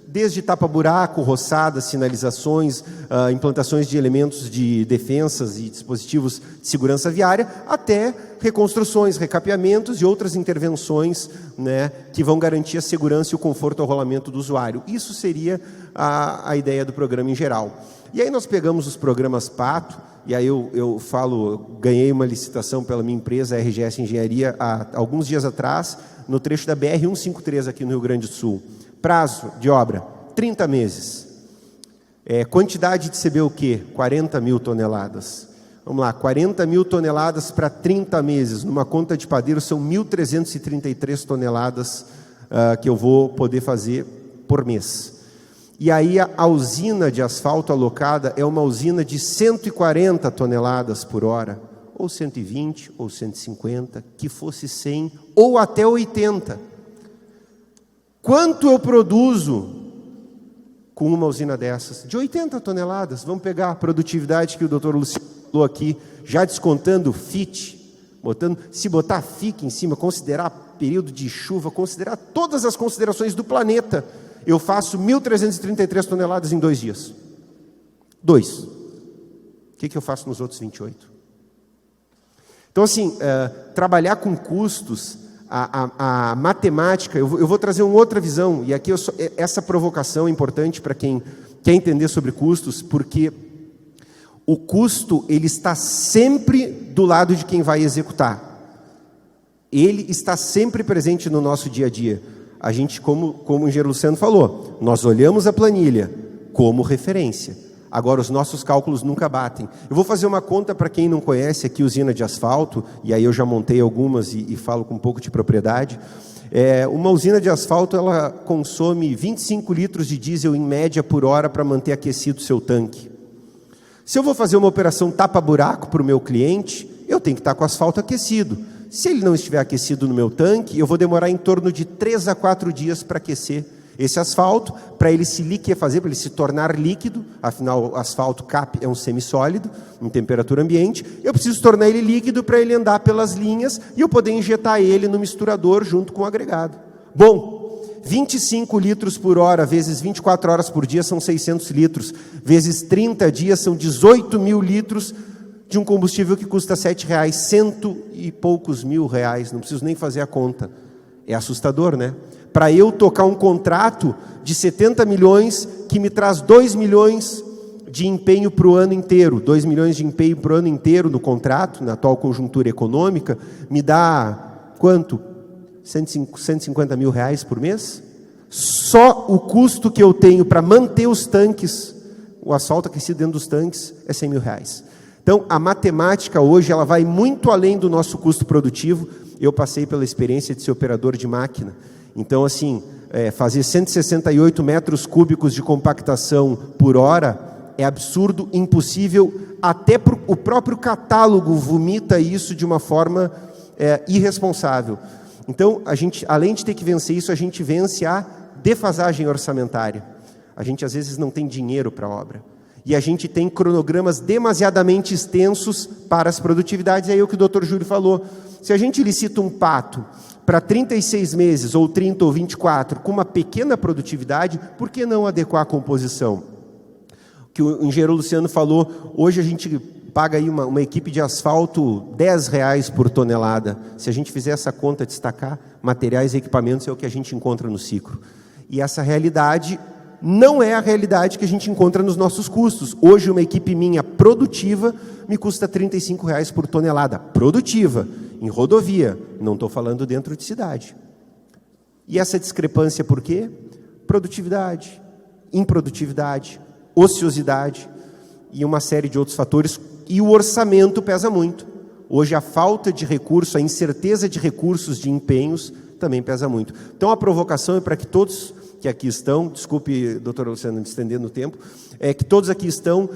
desde tapa-buraco, roçadas, sinalizações, implantações de elementos de defensas e dispositivos de segurança viária, até reconstruções, recapeamentos e outras intervenções, né, que vão garantir a segurança e o conforto ao rolamento do usuário. Isso seria a ideia do programa em geral. E aí nós pegamos os programas PATO, e aí eu ganhei uma licitação pela minha empresa, a RGS Engenharia, há alguns dias atrás, no trecho da BR-153 aqui no Rio Grande do Sul. Prazo de obra, 30 meses. Quantidade de CBUQ, 40 mil toneladas. Vamos lá, 40 mil toneladas para 30 meses. Numa conta de padeiro, são 1.333 toneladas que eu vou poder fazer por mês. E aí a usina de asfalto alocada é uma usina de 140 toneladas por hora, ou 120, ou 150, que fosse 100, ou até 80. Quanto eu produzo com uma usina dessas? De 80 toneladas. Vamos pegar a produtividade que o doutor Luciano falou aqui, já descontando FIT, se botar FIC em cima, considerar período de chuva, considerar todas as considerações do planeta, eu faço 1.333 toneladas em 2 dias. 2. O que eu faço nos outros 28? Então, assim, trabalhar com custos, a matemática, eu vou trazer uma outra visão, e aqui essa provocação é importante para quem quer entender sobre custos, porque o custo ele está sempre do lado de quem vai executar. Ele está sempre presente no nosso dia a dia. A gente, como o engenheiro Luciano falou, nós olhamos a planilha como referência. Agora, os nossos cálculos nunca batem. Eu vou fazer uma conta para quem não conhece aqui usina de asfalto, e aí eu já montei algumas e falo com um pouco de propriedade. Uma usina de asfalto, ela consome 25 litros de diesel em média por hora para manter aquecido o seu tanque. Se eu vou fazer uma operação tapa-buraco para o meu cliente, eu tenho que estar com o asfalto aquecido. Se ele não estiver aquecido no meu tanque, eu vou demorar em torno de 3 a 4 dias para aquecer esse asfalto, para ele se liquefazer, para ele se tornar líquido. Afinal, o asfalto CAP é um semissólido, em temperatura ambiente. Eu preciso tornar ele líquido para ele andar pelas linhas e eu poder injetar ele no misturador junto com o agregado. Bom, 25 litros por hora, vezes 24 horas por dia, são 600 litros. Vezes 30 dias, são 18 mil litros de um combustível que custa R$7, 100 e poucos mil reais, não preciso nem fazer a conta. É assustador, né? Para eu tocar um contrato de 70 milhões, que me traz 2 milhões de empenho para o ano inteiro, 2 milhões de empenho para o ano inteiro no contrato, na atual conjuntura econômica, me dá quanto? 150 mil reais por mês? Só o custo que eu tenho para manter os tanques, o asfalto aquecido dentro dos tanques, é 100 mil reais. Então, a matemática hoje ela vai muito além do nosso custo produtivo. Eu passei pela experiência de ser operador de máquina. Então, assim, fazer 168 metros cúbicos de compactação por hora é absurdo, impossível, até o próprio catálogo vomita isso de uma forma irresponsável. Então, a gente, além de ter que vencer isso, a gente vence a defasagem orçamentária. A gente, às vezes, não tem dinheiro para a obra. E a gente tem cronogramas demasiadamente extensos para as produtividades. É aí o que o doutor Júlio falou. Se a gente licita um pato para 36 meses, ou 30 ou 24, com uma pequena produtividade, por que não adequar a composição? O que o engenheiro Luciano falou, hoje a gente paga aí uma equipe de asfalto R$10 por tonelada. Se a gente fizer essa conta, destacar materiais e equipamentos, é o que a gente encontra no ciclo. E essa realidade não é a realidade que a gente encontra nos nossos custos. Hoje, uma equipe minha produtiva me custa R$35 por tonelada. Produtiva, em rodovia. Não estou falando dentro de cidade. E essa discrepância por quê? Produtividade, improdutividade, ociosidade e uma série de outros fatores. E o orçamento pesa muito. Hoje, a falta de recurso, a incerteza de recursos, de empenhos, também pesa muito. Então, a provocação é para que todos que aqui estão, desculpe, doutora Luciana, me estender no tempo, que todos aqui estão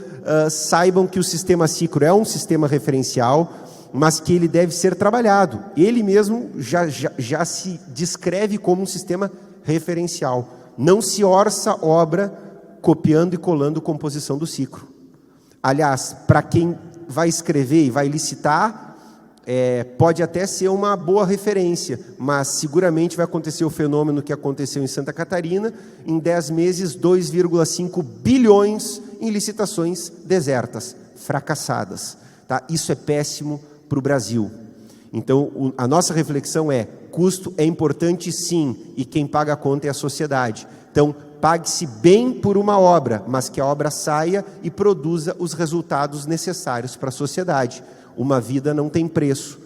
saibam que o sistema Cicro é um sistema referencial, mas que ele deve ser trabalhado. Ele mesmo já se descreve como um sistema referencial. Não se orça obra copiando e colando composição do Cicro. Aliás, para quem vai escrever e vai licitar, pode até ser uma boa referência, mas seguramente vai acontecer o fenômeno que aconteceu em Santa Catarina, em 10 meses, 2,5 bilhões em licitações desertas, fracassadas. Tá? Isso é péssimo para o Brasil. Então, a nossa reflexão é: custo é importante sim, e quem paga a conta é a sociedade. Então, pague-se bem por uma obra, mas que a obra saia e produza os resultados necessários para a sociedade. Uma vida não tem preço.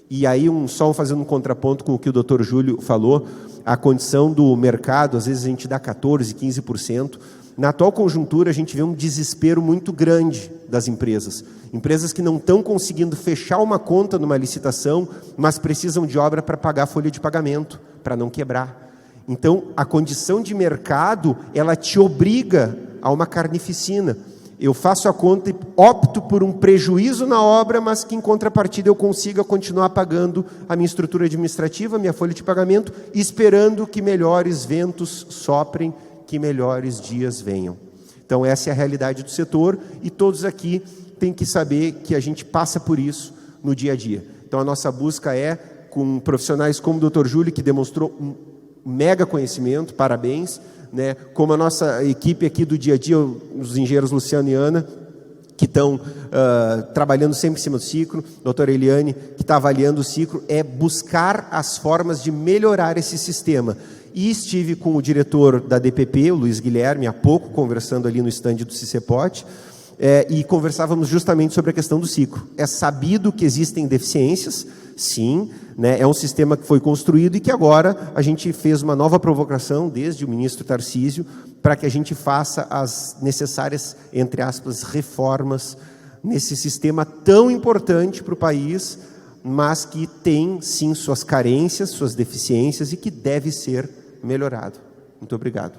E aí, só fazendo um contraponto com o que o Dr. Júlio falou, a condição do mercado, às vezes a gente dá 14%, 15%. Na atual conjuntura, a gente vê um desespero muito grande das empresas. Empresas que não estão conseguindo fechar uma conta numa licitação, mas precisam de obra para pagar a folha de pagamento, para não quebrar. Então, a condição de mercado, ela te obriga a uma carnificina. Eu faço a conta e opto por um prejuízo na obra, mas que em contrapartida eu consiga continuar pagando a minha estrutura administrativa, a minha folha de pagamento, esperando que melhores ventos soprem, que melhores dias venham. Então essa é a realidade do setor e todos aqui têm que saber que a gente passa por isso no dia a dia. Então a nossa busca é com profissionais como o Dr. Júlio, que demonstrou um mega conhecimento, parabéns, né? Como a nossa equipe aqui do dia a dia, os engenheiros Luciano e Ana, que estão trabalhando sempre em cima do ciclo, doutora Eliane, que está avaliando o ciclo, é buscar as formas de melhorar esse sistema. E estive com o diretor da DPP, o Luiz Guilherme, há pouco, conversando ali no estande do CICEPOT, e conversávamos justamente sobre a questão do ciclo. É sabido que existem deficiências, sim, né? É um sistema que foi construído e que agora a gente fez uma nova provocação, desde o ministro Tarcísio, para que a gente faça as necessárias, entre aspas, reformas nesse sistema tão importante para o país, mas que tem, sim, suas carências, suas deficiências e que deve ser melhorado. Muito obrigado.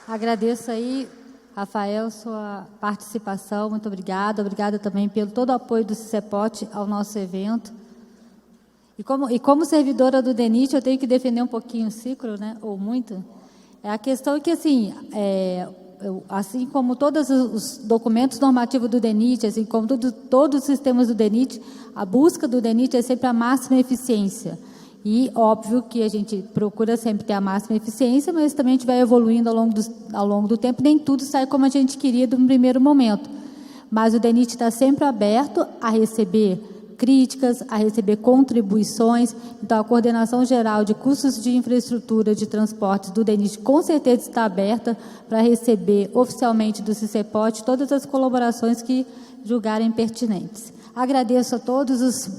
Agradeço aí, Rafael, sua participação. Muito obrigada. Obrigada também pelo todo o apoio do CICEPOT ao nosso evento. E como servidora do DENIT, eu tenho que defender um pouquinho o ciclo, né? Ou muito. A questão é que, assim como todos os documentos normativos do DENIT, assim como todos os sistemas do DENIT, a busca do DENIT é sempre a máxima eficiência. E, óbvio, que a gente procura sempre ter a máxima eficiência, mas também a gente vai evoluindo ao longo do tempo, nem tudo sai como a gente queria no primeiro momento. Mas o DENIT está sempre aberto a receber críticas, a receber contribuições. Então, a Coordenação Geral de Custos de Infraestrutura de Transportes do DENIT com certeza está aberta para receber oficialmente do CICEPOT todas as colaborações que julgarem pertinentes. Agradeço a todos os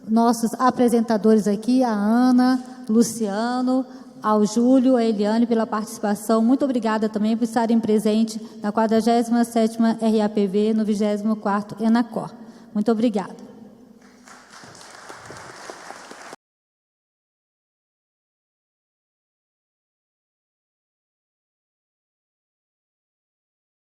nossos apresentadores aqui, a Ana, Luciano, ao Júlio, a Eliane pela participação. Muito obrigada também por estarem presentes na 47ª RAPV, no 24º ENACOR. Muito obrigada.